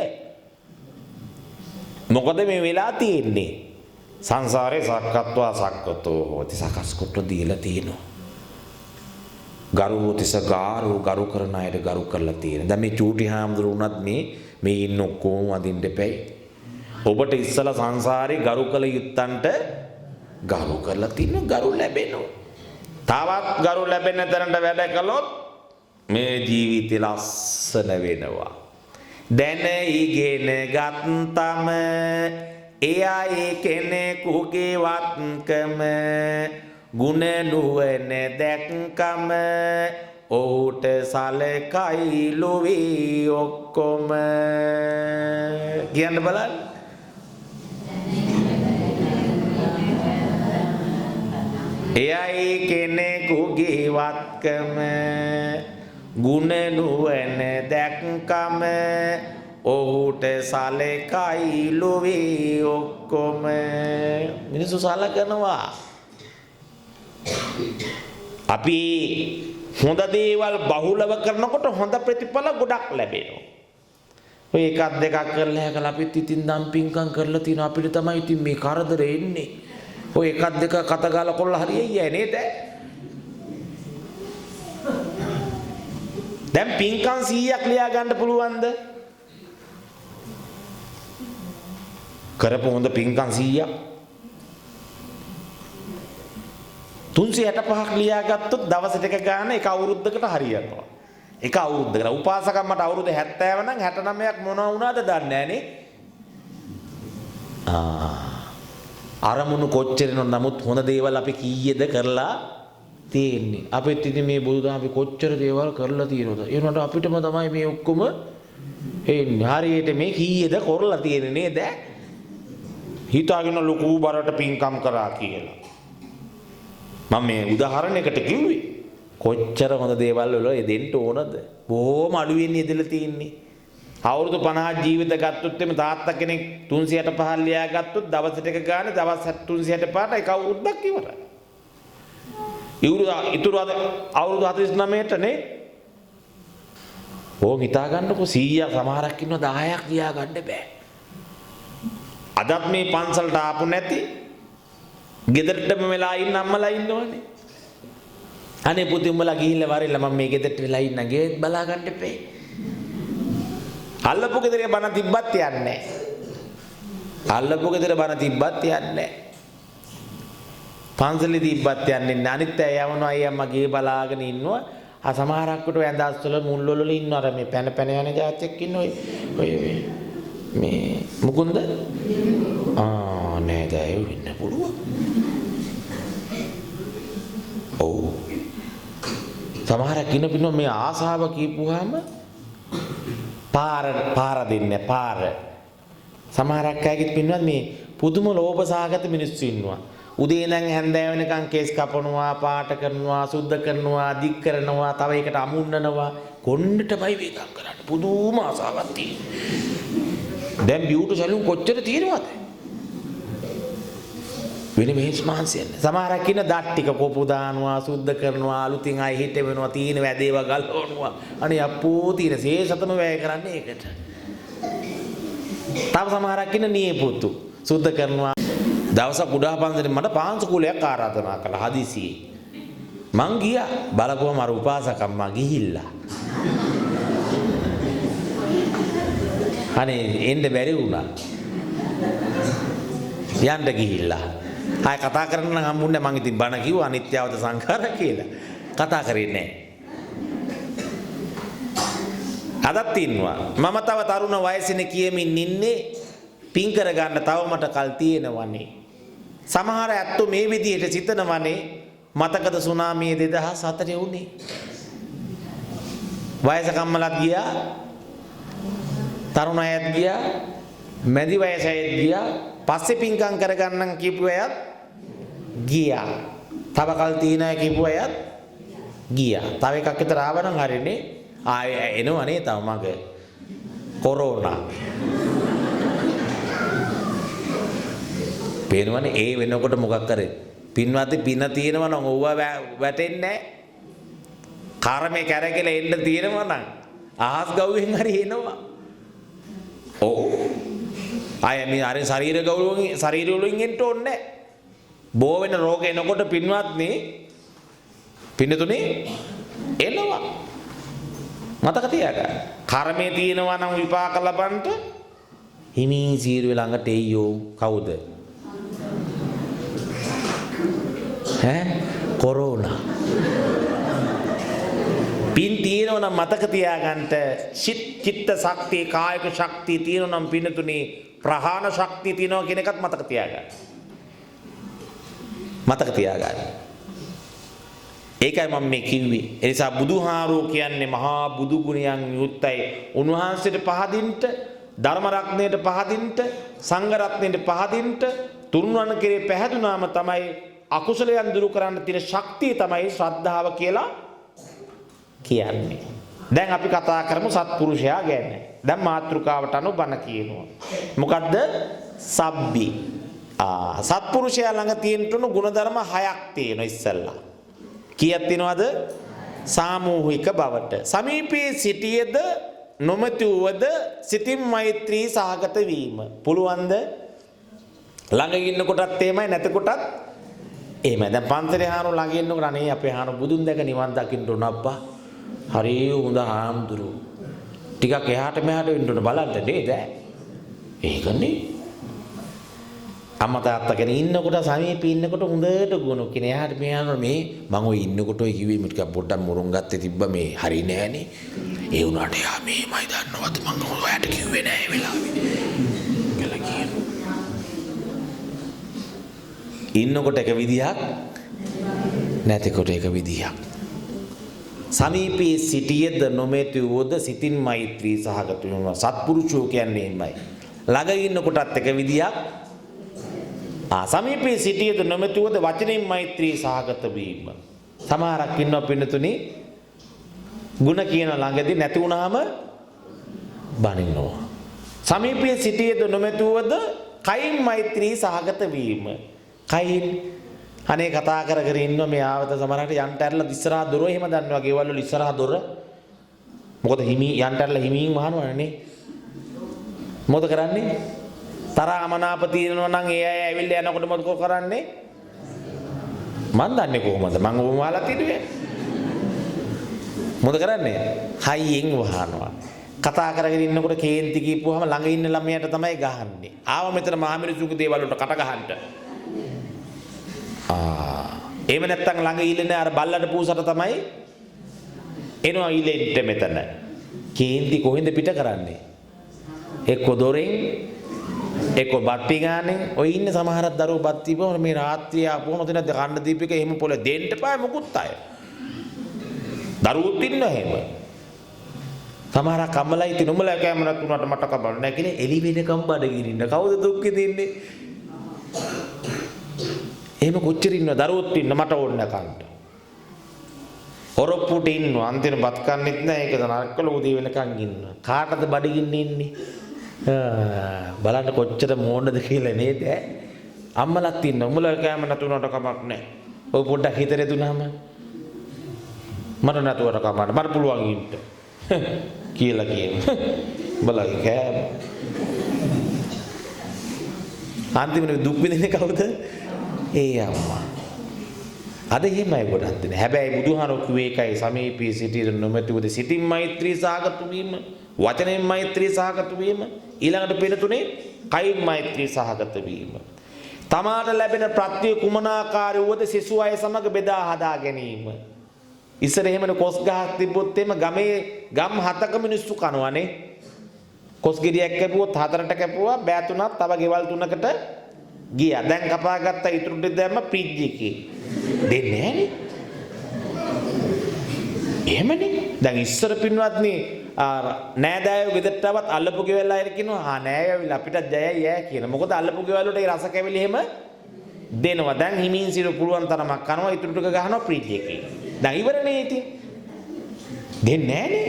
මොකද මේ වෙලා තියෙන්නේ? සංසාරේ සක්කත්වා සක්කතෝ හොති සකස් කොට දීලා තියෙනවා. ගරු හොති සගාරෝ ගරු කරන අයට ගරු කරලා තියෙනවා. දැන් මේ චූටි හාමුදුරු වුණත් මේ ඉන්න ඔක්කොම වදින්න දෙපැයි. ඔබට ඉස්සලා සංසාරේ ගරු කළ යුත්තන්ට ගරු කරලා තින්න ගරු ලැබෙනවා. තවත් ගරු ලැබෙන තරමට වැඩ කළොත් මේ ජීවිතය ලස්සන වෙනවා. දැන ඉගෙන ගත්තම එයයි කෙනෙකුගේ වත්කම ගුණ නුවණ දැක්කම ඔහුට සලකයි ලොවේ ඔක්කොම. කියන්න බලන්න. එයයි කෙනෙකුගේ වත්කම ගුණ නුවණ දැක්කම ඔහුට සලකයි ලොවේ ඔක්කොම. මිනිස්සු සලකනවා. අපි හොඳ දේවල් බහුලව කරනකොට හොඳ ප්‍රතිඵල ගොඩක් ලැබෙනවා. ඔය එකක් දෙකක් කරලා හැකලා අපිත් ඉතින් දම් පිංකම් කරලා තිනවා අපිට තමයි ඉතින් මේ කරදරේ එන්නේ. ඔය එකක් දෙක කත ගාලා කොල්ල හරියයි නේද? දැන් පිංකම් 100ක් ලියා ගන්න පුළුවන්ද? කරපු හොඳ පිංකම් 100ක් 365ක් ලියාගත්තොත් දවසට එක ගාන එක අවුරුද්දකට හරියනවා. එක අවුරුද්දකට උපාසකම් මට අවුරුදු 70 නම් 69ක් මොනවා වුණාද දන්නේ නැහනේ. අරමුණු කොච්චරන නමුත් හොඳ දේවල් අපි කීයද කරලා තියෙන්නේ. අපිත් ඉතින් මේ බුදුදහම අපි කොච්චර දේවල් කරලා තියෙනවද? ඒ වුණාට අපිටම තමයි මේ ඔක්කොම එන්නේ. හරියට මේ කීයද කරලා තියෙන්නේ නේද? හිතාගෙන ලොකු බරට පිංකම් කරා කියලා. මම මේ උදාහරණයකට කිව්වේ කොච්චර හොඳ දේවල් වල දෙන්න ඕනද? බොහොම අඩුවෙන් ඉදලා තියෙන්නේ. අවුරුදු 50 ජීවිත ගත්තොත් එimhe තාත්තා කෙනෙක් 365 ලියා ගත්තොත් දවසට එක ගානේ දවස් 365ට එක අවුරුද්දක් ඉවරයි. ඉතුරු අවුරුදු 49ට නේ. ඕක හිතා ගන්නකො 100ක් සමහරක් ඉන්නවා 10ක් ලියා ගන්න බෑ. අදත් මේ පන්සලට ආපු නැති ගෙදරටම වෙලා ඉන්න අම්මලා ඉන්නවනේ. අනේ පුතේ උඹලා ගිහිල්ලා වරෙල්ලා මම මේ ගෙදරට වෙලා ඉන්න ගේ බලා ගන්න එපේ. අල්ලපු ගෙදරේ බණ තිබ්බත් යන්නේ නැහැ. අල්ලපු ගෙදර බණ තිබ්බත් යන්නේ නැහැ. පන්සලේ තිබ්බත් යන්නේ නැහැ. අනිත් අය යවනවා අය අම්මා ගේ බලාගෙන ඉන්නවා. සමහරක් කොට ඇඳස්වල මුල් වල ඉන්නවා මේ පැන පැන යන જાතියක් ඉන්නවා. ඔය මේ මුකුන්ද? නේද ඒ වෙන්න පුළුවන්. ඔව්. සමහරක් ඉන්න පින්නෝ මේ ආසාව කියපුවාම පාර දෙන්නේ පාර. සමහරක් අයගෙත් පින්නවත් මේ පුදුම ලෝභ සහගත මිනිස්සු ඉන්නවා. උදේ ඉඳන් හැන්දෑව වෙනකන් කේස් කපනවා, පාට කරනවා, සුද්ධ කරනවා, දික් කරනවා, තව එකට අමුන්නනවා. කොණ්ඩටමයි වේදම් කරන්නේ. පුදුම ආසාවක් තියෙනවා. දැන් බියුටි සැලුන් කොච්චර තියෙනවද? වෙන මෙහෙස් මහන්සියක් නැහැ. සමහරක් ඉන්න දත් ටික කොපු දානවා, සුද්ධ කරනවා, අලුතින් ආයෙ හිට වෙනවා, තීන වැදේව ගලවනවා. අනේ අප්පෝ තීන සේසතම වැය කරන්නේ ඒකට. තව සමහරක් ඉන්න නියපොතු සුද්ධ කරනවා. දවසක් උඩා පන්සලේ මට පාංශු කුලයක් ආරාධනා කළා හදිසියේ. මං ගියා බලපුවම අර උපාසකම්මා ගිහිල්ලා. අනේ එන්න බැරි වුණා. යන්න ගිහිල්ලා. ආය කතා කරන්න නම් හම්බුන්නේ මං ඉතින් බණ කිව්වා අනිත්‍යවද සංඛාර කියලා. කතා කරේ නැහැ. අදත් ඉන්නවා. මම තව තරුණ වයසේනේ කියමින් ඉන්නේ පින් කර ගන්න තව මට කල් තියෙනවනේ. සමහර ඇත්තෝ මේ විදිහට සිතනවනේ මතකද සුනාමියේ 2004 උනේ. වයස කම්මලත් ගියා. තරුණ අයත් ගියා. මැදි වයස අයත් ගියා. පස්සේ පින්කම් කරගන්නම් කියපු අයත් ගියා. තව කල් තියෙන අය කියපු අයත් ගියා. තව එකක් විතර ආවනම් හරිනේ. ආයේ එනවනේ තව මගේ කොරෝනා. පේනවනේ ඒ වෙනකොට මොකක් කරේ? පින්වත්නි පින තියෙනවා නම් ඕවා වැටෙන්නේ නැහැ. කර්මේ කැරකෙලා එන්න තියෙනවා නම් අහස් ගව්වෙන් හරි එනවා. ඔව්. ආය මේ අර ශරීර ගව්වෙන් ශරීර වලින් එන්න ඕනේ නැහැ. බෝ වෙන රෝග එනකොට පින්වත්නි පින්නතුනේ එනවා. මතක තියාගන්න. කර්මේ තියෙනවා නම් විපාක ලබන්න හිමින් සීරුවේ ළඟට එయ్యෝ කවුද? කොරෝනා. පින් තියෙනවා නම් මතක තියාගන්න චිත්ත ශක්තිය කායික ශක්තිය තියෙනවා නම් පින්නතුනේ ප්‍රහාණ ශක්තිය තියෙනවා කියන එකත් මතක තියාගන්න. මතක තියාගන්න. ඒකයි මම මේ කිව්වේ. ඒ නිසා බුදුහාරෝ කියන්නේ මහා බුදු ගුණයන් යුක්තයි. උන්වහන්සේට පහදින්න, ධර්ම රත්නයට පහදින්න, සංඝ රත්නයට පහදින්න, තුන්වන කෙරේ පැහැදුනාම තමයි අකුසලයන් දුරු කරන්න තියෙන ශක්තිය තමයි ශ්‍රද්ධාව කියලා කියන්නේ. දැන් අපි කතා කරමු සත්පුරුෂයා ගැන. දැන් මාතෘකාවට අනුව බණ කියනවා. මොකද්ද? සබ්බි. සත්පුරුෂයා ළඟ තියෙන ගුණධර්ම 6ක් තියෙනවා ඉස්සල්ලා. කීයක් තියෙනවද? සාමූහික බවට. සමීපයේ සිටියේද නොමැතිවද සිතින් මෛත්‍රී සහගත වීම. පුළුවන්ද? ළඟ ඉන්න කොටත් එහෙමයි නැත කොටත් එහෙමයි. දැන් පන්සලේ හානු ළඟ ඉන්නකොට අනේ අපේ හානු බුදුන් දැක නිවන් දකින්න උන අප්පා. හරි හොඳ හාමුදුරු. ටිකක් එහාට මෙහාට වෙන්න උන බලන්න නේද? ඒකනේ. අම්මා තාත්තා කෙනෙක් ඉන්නකොට සමීපේ ඉන්නකොට හොඳට ගුණ කියන එහාට මෙහාට මේ මම ඔය ඉන්නකොට ඔය කිව්වේ මේ ටිකක් පොඩ්ඩක් මුරුන් ගත්තේ තිබ්බ මේ හරි නෑනේ. ඒ වුණාට යා මේමයි දන්නවද මම ඔයාට කිව්වේ නෑ වෙලාවේ. කියලා කියනවා. ඉන්නකොට එක විදියක් නැතිකොට එක විදියක්. සමීපයේ සිටියද නොමැතිවද සිතින් මෛත්‍රී සහගත වීම. සත්පුරුෂෝ කියන්නේ එන්නයි. ළඟ ඉන්නකොටත් එක විදියක්. සමීපයේ සිටියද නොමැතිවද වචනෙන් මෛත්‍රී සහගත වීම. සමහරක් ඉන්නවා පින්නතුනි ಗುಣ කියන ළඟදී නැති වුණාම බනිනවා. සමීපයේ සිටියද නොමැතිවද කයින් මෛත්‍රී සහගත වීම. කයින් අනේ කතා කර කර ඉන්නවා මේ ආවත සමහරකට යන්ට ඇරලා ඉස්සරහා දොර එහෙම දන්නවා ගෙවල් වල ඉස්සරහා දොර. මොකද හිමි යන්ට ඇරලා හිමින් වහනවනේ. මොකද කරන්නේ? තරහමනාප තියෙනවා නම් ඒ අය ඇවිල්ලා යනකොට මොකද කරන්නේ? මන් දන්නේ කොහොමද? මං ඔබ වහලා තිබුවේ. මොකද කරන්නේ? හයියෙන් වහනවා. කතා කරගෙන ඉන්නකොට කේන්ති කියපුවාම ළඟ ඉන්න ළමයාට තමයි ගහන්නේ. ආව මෙතන මහමිනිසුගේ දේවල් වලට කට ගහන්න. එහෙම නැත්තම් ළඟ ඊළනේ අර බල්ලට පූසට තමයි එනවා ඊළෙන්න මෙතන. කේන්ති කොහෙන්ද පිට කරන්නේ? එක්ක දොරෙන් එක්ක බත්ති ගානේ ඔය ඉන්න සමහරක් දරුවෝ බත් දීපුවම මේ රාත්‍රියේ ආපුවම ඔතන කන්න දීපේක එහෙම පොළ දෙන්න එපා මොකුත් අය. දරුවොත් ඉන්න එහෙම. සමහරක් අම්මලා ඉතින් උඹලා කැමරක් උනට මට කබල් නැහැ කියලා එලි වෙනකම් බඩගිනින්න. කවුද දුක් විඳින්නේ? එහෙම කොච්චර ඉන්න දරුවොත් ඉන්න මට ඕන නැකන්ට. හොරප්පුට ඉන්නවා අන්තිම බත් කන්නෙත් නැහැ ඒක නරකල උදේ වෙනකන් ඉන්නවා. කාටද බඩගින්න ඉන්නේ? බලන්න කොච්චර මෝඩද කියලා නේද? අම්මලත් ඉන්න උඹලා කෑම නැතුනට කමක් නැහැ. ඔය පොඩ්ඩක් හිතරේ දුනාම මට නැතුවට කමක් මට පුළුවන් ඉන්න කියලා කියන. බලයි කෑම. අන්තිමට දුක් විඳින්නේ කවුද? ඒ අම්මා. අද එහෙමයි ගොඩක් දෙන. හැබැයි බුදුහාරෝ කිව්වේ ඒකයි සමීපී සිටින නොමැතිවද සිතින් මෛත්‍රී සහගත වීම, වචනෙන් මෛත්‍රී සහගත වීම, ඊළඟට පෙළ තුනේ කයින් මෛත්‍රී සහගත වීම. තමාට ලැබෙන ප්‍රත්‍ය කුමනාකාරී වූද සිසු අය සමග බෙදා හදා ගැනීම. ඉස්සර එහෙමනේ කොස් ගහක් තිබ්බොත් එimhe ගමේ ගම් 7ක මිනිස්සු කනවනේ. කොස් ගෙඩියක් කැපුවොත් 4ට කැපුවා බෑ 3ක් තව ගෙවල් 3කට ගියා. දැන් කපාගත්ත ඉතුරු ටික දැම්ම ෆ්‍රිජ් එකේ. දෙන්නේ නැහනේ. එහෙමනේ. දැන් ඉස්සර පින්වත්නි නෑදෑයෝ ගෙදරටවත් අල්ලපු ගෙවල් අය කියනවා ආ නෑයවිලා අපිට ජයයි ඈ කියන. මොකද අල්ලපු ගෙවල් වලට ඒ රස කැවිලි එහෙම දෙනවා. දැන් හිමින් සිරු පුළුවන් තරමක් කනවා ඉතුරු ටික ගහනවා ෆ්‍රිජ් එකේ. දැන් ඉවරනේ ඉතින්. දෙන්නේ නෑනේ.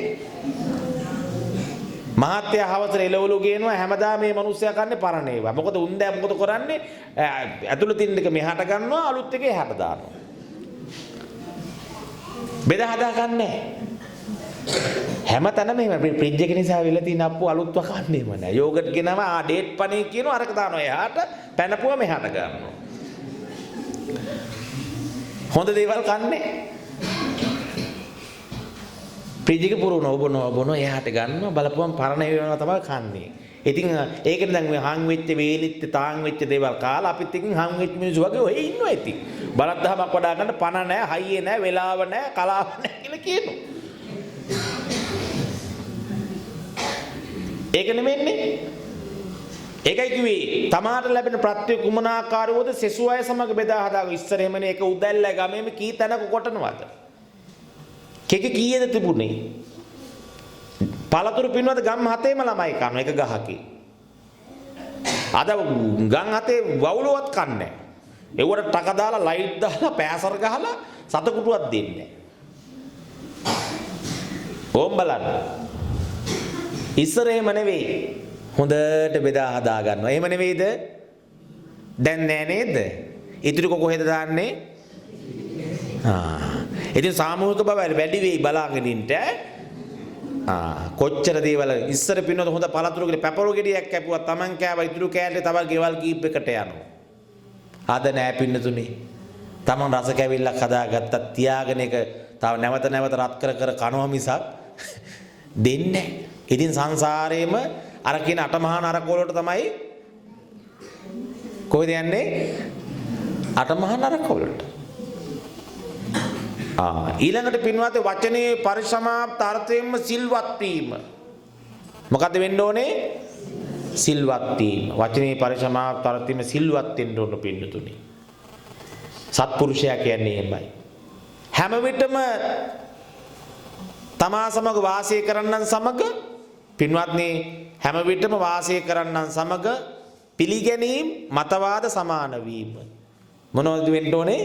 මහත්ය හවසට එළවලු ගේනවා හැමදාම මේ මිනිස්සයා කන්නේ පරණ ඒවා. මොකද උන්දෑ මොකද කරන්නේ? ඇතුළේ තින්න එක මෙහාට ගන්නවා අලුත් එක එහාට දානවා. බෙදා හදා ගන්නෑ. හැමතැනම එහෙම ෆ්‍රිජ් එක නිසා වෙලා තියෙන අප්පු අලුත්ව කන්නේම නෑ. යෝගට් ගෙනවා ඩේට් පණේ කියනවා අරක දානවා එහාට පැනපුවා මෙහාට ගන්නවා. හොඳ දේවල් කන්නේ. ෆ්‍රිජ් එක පුරවන ඔබන එහාට ගන්නවා බලපුවම පරණ ඒවා තමයි කන්නේ. ඉතින් ඒකෙන් දැන් මේ හං වෙච්ච වේලිත් තාන් වෙච්ච දේවල් කාලා අපිත් එක්කින් හං වෙච්ච මිනිස්සු වගේ ඔය ඉන්නවා ඉතින්. බලද්දහමක් වඩා ගන්න පණ නැහැ, හයියේ නැහැ, වෙලාව නැහැ, කලාව නැහැ කියලා කියනවා. ඒක නෙමෙන්නේ. ඒකයි කිව්වේ තමාට ලැබෙන ප්‍රත්‍ය කුමනාකාරවද සෙසු අය සමග බෙදා හදාගන්න. ඉස්සර එහෙමනේ ඒක උදැල්ල ගමේම කී තැනක කොටනවද? කෙක කීයද තිබුණේ? පළතුරු පින්වද ගම් 7ේම ළමයි කන එක ගහකේ. අද ගම් 7 වවුලවත් කන්නේ. ඒවට ටක දාලා ලයිට් දාලා පෑසර් ගහලා සතකුටුවක් දෙන්නේ. ඕම් බලන්න. ඉස්සර එහෙම නෙවෙයි. හොඳට බෙදා හදා ගන්නවා. එහෙම නෙවෙයිද? දැන් නෑ නේද? ඉතිරි කොහෙද දාන්නේ? ඉතින් සාමූහික බව වැඩි වෙයි බලාගෙන ඉන්න. කොච්චර දේවල් ඉස්සර පින්නොත් හොඳ පළතුරු ගෙඩි පැපරෝ ගෙඩියක් කැපුවා Taman කෑවා ඉතුරු කෑල්ලේ තව ගෙවල් කීප එකට යනවා. අද නෑ පින්නතුනේ. Taman රස කැවිල්ලක් හදාගත්තා තියාගෙන එක තව නැවත නැවත රත් කර කර කනවා මිසක් දෙන්නේ. ඉතින් සංසාරේම අර කියන අටමහා නරක වලට තමයි කොහෙද යන්නේ? අටමහා නරක වලට. ඊළඟට පින්වත් වචනේ පරිසමාප්ත අර්ථයෙන්ම සිල්වත් වීම. මොකද්ද වෙන්න ඕනේ? සිල්වත් වීම. වචනේ පරිසමාප්ත අර්ථයෙන්ම සිල්වත් වෙන්න ඕන පින්නතුනේ. සත්පුරුෂයා කියන්නේ එහෙමයි. හැම විටම තමා සමග වාසය කරන්නන් සමග පින්වත්නි හැම විටම වාසය කරන්නන් සමග පිළිගැනීම් මතවාද සමාන වීම. මොනවද වෙන්න ඕනේ?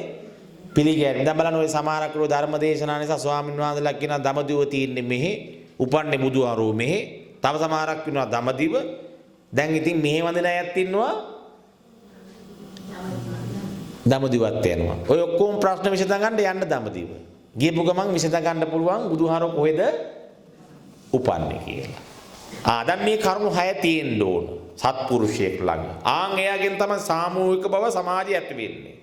පිළිගැනීම. දැන් බලන්න ඔය සමහරක් රෝ ධර්ම දේශනා නිසා ස්වාමීන් වහන්සේලා කියන දමදිව තියෙන්නේ මෙහි, උපන්නේ බුදුහාරෝ මෙහි. තව සමහරක් කියනවා දමදිව. දැන් ඉතින් මෙහි වඳින අයත් ඉන්නවා. දමදිවත් යනවා. ඔය ඔක්කොම ප්‍රශ්න විසඳ ගන්න යන්න දමදිව. ගියපු ගමන් විසඳ ගන්න පුළුවන් බුදුහාරෝ කොහෙද උපන්නේ කියලා. දැන් මේ කරුණු 6 තියෙන්න ඕන සත්පුරුෂයෙක් ළඟ. එයාගෙන් තමයි සාමූහික බව සමාජය ඇති වෙන්නේ.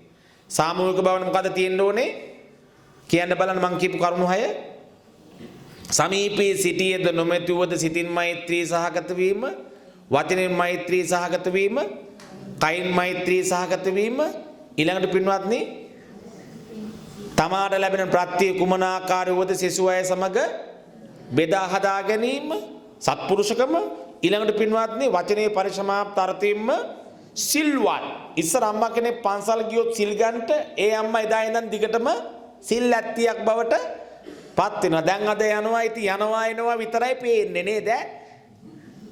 සාමූහික බව මොකද තියෙන්න ඕනේ? කියන්න බලන්න මං කියපු කරුණු 6. සමීපී සිටියේද නොමැතිවද සිතින් මෛත්‍රී සහගත වීම, වචනෙන් මෛත්‍රී සහගත වීම, කයින් මෛත්‍රී සහගත වීම, ඊළඟට පින්වත්නි තමාට ලැබෙන ප්‍රත්‍ය කුමනාකාරවද සෙසු අය සමග බෙදා හදා ගැනීම, සත්පුරුෂකම, ඊළඟට පින්වත්නි වචනේ පරිසමාප්ත අර්ථයෙන්ම සිල්වත්. ඉස්සර අම්මා කෙනෙක් පන්සල් ගියොත් සිල් ගන්නට ඒ අම්මා එදා ඉඳන් දිගටම සිල් ඇත්තියක් බවට පත් වෙනවා. දැන් අද යනවා ඉතින් යනවා එනවා විතරයි පේන්නේ නේද?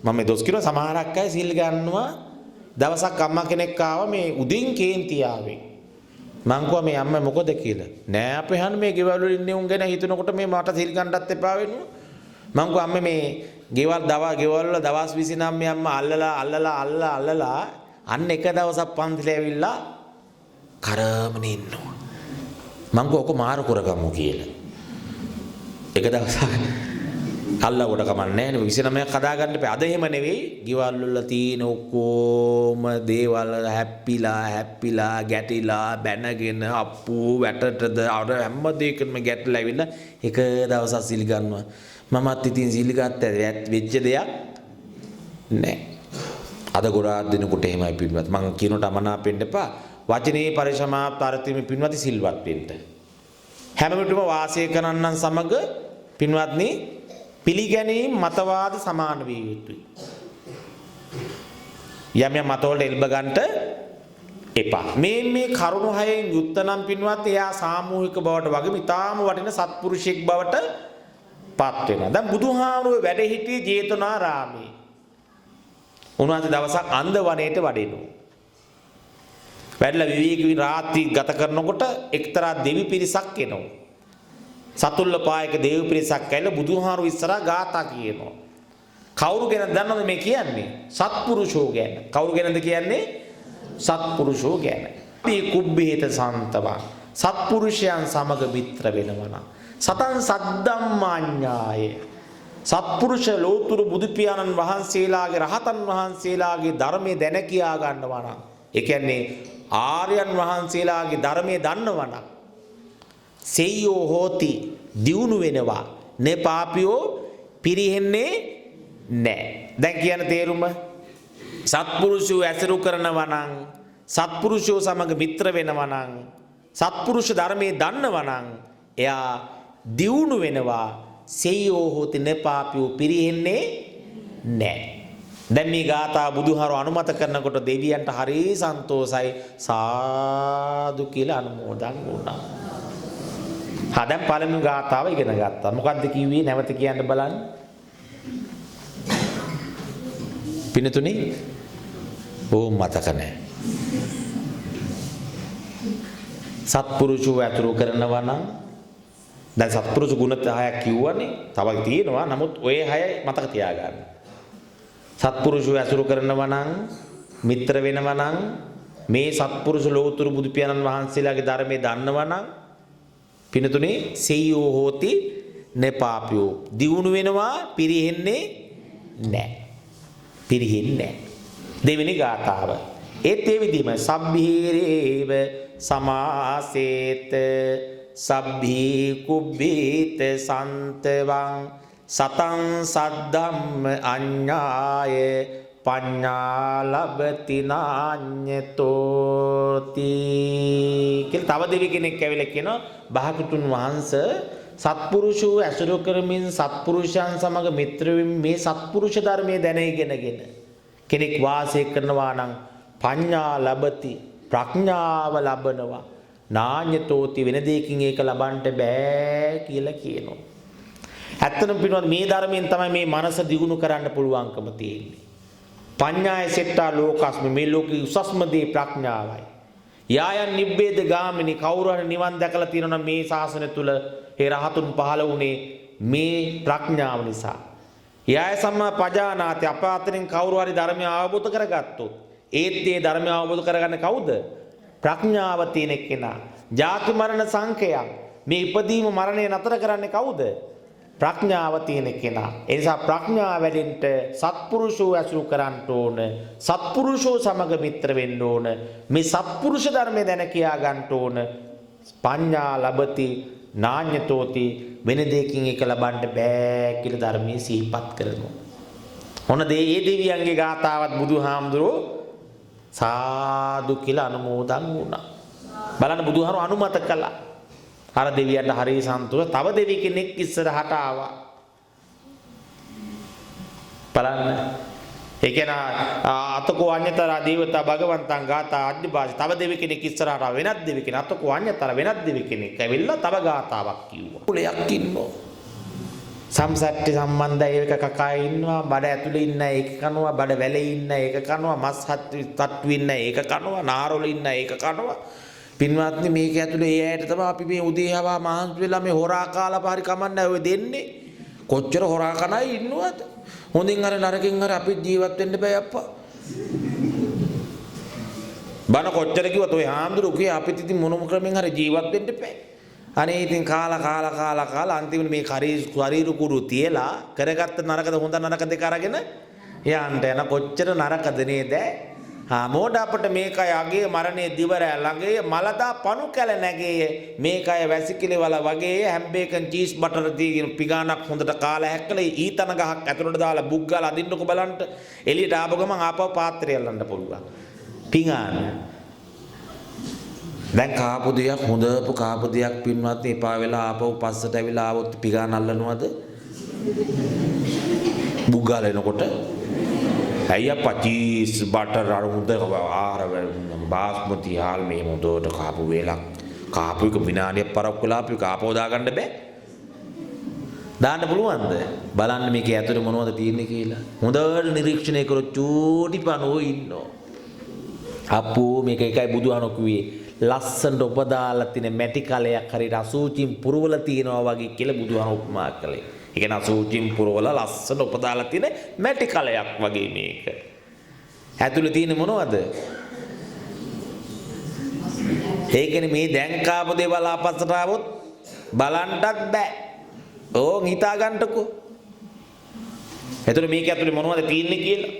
මම දොස් කියන සමහරක් අය සිල් ගන්නවා. දවසක් අම්මා කෙනෙක් ආවා මේ උදින් කේන්ති ආවේ. මං කිව්වා මේ අම්මා මොකද කියලා. නෑ අපේ හන් මේ ගෙවල් වල ඉන්නේ උන් ගැන හිතනකොට මේ මට සිල් ගන්නත් එපා වෙනවා. මං කිව්වා අම්මා මේ ගෙවල් වල දවස් 29 මේ අම්මා අල්ලලා අන්න එක දවසක් පන්තිලේ ඇවිල්ලා කරමනේ ඉන්නවා. මං කොහොක මාරු කරගමු කියලා. එක දවසක් අල්ලා කොට කමන්නේ නේ 29ක් හදාගන්න බෑ. අද එහෙම නෙවෙයි. ගෙවල් වල තියෙන ඔක්කොම දේවල් හැප්පිලා ගැටිලා බැනගෙන අප්පු වැටටද අර හැම දෙයකම ගැටලා ඇවිල්ලා එක දවසක් සිල් ගන්නවා. මමත් ඉතින් සිල් ගත්තා වෙච්ච දෙයක් නෑ. අද ගොඩාක් දිනකට එහෙමයි පින්වත්. මං කියනට අමනාපෙන්න එපා. වචනේ පරිසමාප්ත අර්ථෙම පින්වත්නි සිල්වත් වෙන්න. හැම විටම වාසය කරන්නන් සමග පින්වත්නි පිළිගැනීම් මතවාද සමාන විය යුතුයි. යම් යම් මතවලට එල්බ ගන්නට එපා. මේ කරුණු හයෙන් යුක්ත නම් පින්වත් එයා සාමූහික බවට වගේ ඉතාම වටින සත්පුරුෂයෙක් බවට පත් වෙනවා. දැන් බුදුහාමුදුරුවෝ වැඩ සිටියේ ජේතවනාරාමේ. උන්වහන්සේ දවසක් අන්ද වනයේට වඩිනවා. වැඩලා විවේකී රාත්‍රී ගත කරනකොට එක්තරා දෙවි පිරිසක් එනවා. සතුල්ල පායක දෙවි පිරිසක් ඇවිල්ලා බුදුහාමුදුරුවෝ ඉස්සරහා ගාථා කියනවා. කවුරු ගැනද දන්නවද මේ කියන්නේ? සත්පුරුෂෝ ගැන. කවුරු ගැනද කියන්නේ? සත්පුරුෂෝ ගැන. මේ කුබ්බේත සන්තවා සත්පුරුෂයන් සමග මිත්‍ර වෙනවා. සතං සද්දම්මාඤ්ඤාය සත්පුරුෂ ලෝතුරු බුදු පියාණන් වහන්සේලාගේ රහතන් වහන්සේලාගේ ධර්මයේ දැන කියා ගන්නවා නම් ඒ කියන්නේ ආර්යයන් වහන්සේලාගේ ධර්මයේ දන්නවා නම් සෙය්‍යෝ හෝති දියුණු වෙනවා නේ පාපියෝ පිරිහෙන්නේ නැහැ. දැන් කියන තේරුම සත්පුරුෂෝ ඇසුරු කරනවා නම් සත්පුරුෂෝ සමග මිත්‍ර වෙනවා නම් සත්පුරුෂ ධර්මයේ දන්නවා නම් එයා දියුණු වෙනවා සෙය්‍යෝ හෝති නේ පාපියෝ පිරිහෙන්නේ නැහැ. දැන් මේ ගාථා බුදුහාරෝ අනුමත කරනකොට දෙවියන්ට හරි සන්තෝසයි සාදු කියලා අනුමෝදන් වුණා. දැන් පළමු ගාථාව ඉගෙන ගත්තා. මොකද්ද කිව්වේ නැවත කියන්න බලන්න. පිනතුනේ ඕම් මතක නැහැ. සත්පුරුෂෝ ඇතුළු කරනවා නම් දැන් සත්පුරුෂ ගුණ 10ක් කිව්වනේ. තව තියෙනවා. නමුත් ඔය 6 මතක තියාගන්න. සත්පුරුෂෝ ඇසුරු කරනවා නම් මිත්‍ර වෙනවා නම් මේ සත්පුරුෂ ලෝතුරු බුදු පියාණන් වහන්සේලාගේ ධර්මයේ දන්නවා නම් පිනතුනේ සෙය්‍යෝ හෝති නෙපාපියෝ දියුණු වෙනවා පිරිහෙන්නේ නැහැ. පිරිහෙන්නේ නැහැ. දෙවෙනි ගාථාව. ඒත් ඒ විදිහම සබ්බීරේව සමාසේත සබ්බී කුබ්බීත සන්තවං සතං සද්ධම්ම අඤ්ඤාය පඤ්ඤා ලබති නාඤ්ඤතෝති කියලා තව දෙවි කෙනෙක් ඇවිල්ලා කියනවා භාගතුන් වහන්සේ සත්පුරුෂෝ ඇසුරු කරමින් සත්පුරුෂයන් සමග මිත්‍ර වෙමින් මේ සත්පුරුෂ ධර්මයේ දැන ඉගෙනගෙන කෙනෙක් වාසය කරනවා නම් පඤ්ඤා ලබති ප්‍රඥාව ලබනවා නාඤ්ඤතෝති වෙන දෙයකින් ඒක ලබන්න බෑ කියලා කියනවා. ඇත්තටම පිටවත් මේ ධර්මයෙන් තමයි මේ මනස දියුණු කරන්න පුළුවන්කම තියෙන්නේ. පඤ්ඤාය සෙට්ටා ලෝකස්මි මේ ලෝකේ උසස්ම දේ ප්‍රඥාවයි. යායන් නිබ්බේද ගාමිනී කවුරු හරි නිවන් දැකලා තියෙනවා නම් මේ ශාසනය තුල ඒ රහතුන් පහළ වුණේ මේ ප්‍රඥාව නිසා. යාය සම්මා පජානාති අප අතරින් කවුරු හරි ධර්මය අවබෝධ කරගත්තොත් ඒත් ඒ ධර්මය අවබෝධ කරගන්නේ කවුද? ප්‍රඥාව තියෙන කෙනා. ජාති මරණ සංඛයක් මේ ඉපදීම මරණය නතර කරන්නේ කවුද? ප්‍රඥාව තියෙන කෙනා. ඒ නිසා ප්‍රඥාව වැඩෙන්න සත්පුරුෂෝ ඇසුරු කරන්න ඕන. සත්පුරුෂෝ සමග මිත්‍ර වෙන්න ඕන. මේ සත්පුරුෂ ධර්මය දැන කියා ගන්න ඕන. පඤ්ඤා ලබති නාඤ්ඤතෝති වෙන දෙයකින් ඒක ලබන්න බෑ කියලා ධර්මයේ සිහිපත් කරනවා. මොන මේ දෙවියන්ගේ ගාතාවත් බුදුහාමුදුරෝ සාදු කියලා අනුමෝදන් වුණා. බලන්න බුදුහාමුදුරෝ අනුමත කළා. අර දෙවියන්ට හරි සන්තෝෂ. තව දෙවි කෙනෙක් ඉස්සරහට ආවා. බලන්න. ඒ කියන්නේ අතකෝ අඤ්ඤතර දේවතා භගවන්තං ගාථා අද්දිපාසි. තව දෙවි කෙනෙක් ඉස්සරහට ආවා. වෙනත් දෙවි කෙනෙක්. අතකෝ අඤ්ඤතර වෙනත් දෙවි කෙනෙක් ඇවිල්ලා තව ගාථාවක් කිව්වා. කුලයක් ඉන්නවා. සම්සට්ටි සම්බන්ධයි ඒක කකා ඉන්නවා. බඩ ඇතුලේ ඉන්න ඒක කනවා. බඩ වැලේ ඉන්න ඒක කනවා. මස් තට්ටු ඉන්න ඒක කනවා. නාරවල ඉන්න ඒක කනවා. පින්වත්නි මේක ඇතුලේ ඒ ඇයට තමයි අපි මේ උදේ හවා මහන්සි වෙලා මේ හොරා කාලා පාරි කමන්නේ ඔය දෙන්නේ. කොච්චර හොරා කනයි ඉන්නවද? හොඳින් අර නරකින් අර අපි ජීවත් වෙන්න බෑ අප්පා. බන කොච්චර කිව්වත් ඔය හාමුදුරුවෝ අපිට ඉතින් මොනම ක්‍රමෙන් හරි ජීවත් වෙන්න එපා. අනේ ඉතින් කාලා අන්තිමට මේ ශරීර කුරු තියලා කරගත්ත නරකද හොඳ නරක දෙක අරගෙන යන්න යන කොච්චර නරකද නේද? මෝඩ අපට මේකයි අගේ මරණේ දිවරය ළඟේ මලදා පණු කැල නැගේ මේකයි වැසිකිලි වල වගේ හැම්බේකන් චීස් බටර් දී පිගානක් හොඳට කාලා හැක්කලා ඊතන ගහක් ඇතුළට දාලා බුක් ගාලා අදින්නකො බලන්න එළියට ආපු ගමන් ආපහු පාත්‍රය අල්ලන්න පුළුවන් පිගාන දැන් කාපු දෙයක් හොඳපු කාපු දෙයක් පින්වත් එපා වෙලා ආපහු පස්සට ඇවිල්ලා ආවොත් පිගාන අල්ලනවද බුක් ගාලා එනකොට අයියා චීස් බටර් අර හොඳ ආහාර බාස්මති හාල් මේ හොඳට කාපු වේලක් කාපු එක විනාඩියක් පරක් වෙලා අපි කාපෝ දාගන්න බෑ දාන්න පුළුවන්ද බලන්න මේක ඇතුලේ මොනවද තියෙන්නේ කියලා හොඳට නිරීක්ෂණය කරොත් චූටි පණුවෝ ඉන්නවා අපෝ මේක එකයි බුදුහානෝ කිව්වේ ලස්සනට උපදාලා තියෙන මැටි කලයක් හරියට අසූචින් පුරවල තියනවා වගේ කියලා බුදුහානෝ උපමා කළේ ඒ කියන්නේ අසූචින් පුරවල ලස්සන උපදාලා තියෙන මැටි කලයක් වගේ මේක. ඇතුලේ තියෙන්නේ මොනවද? ඒ කියන්නේ මේ දැන් කාපු දේවල් ආපස්සට ආවොත් බලන්නත් බෑ. ඕන් හිතා ගන්නකො. එතකොට මේක ඇතුලේ මොනවද තියෙන්නේ කියලා?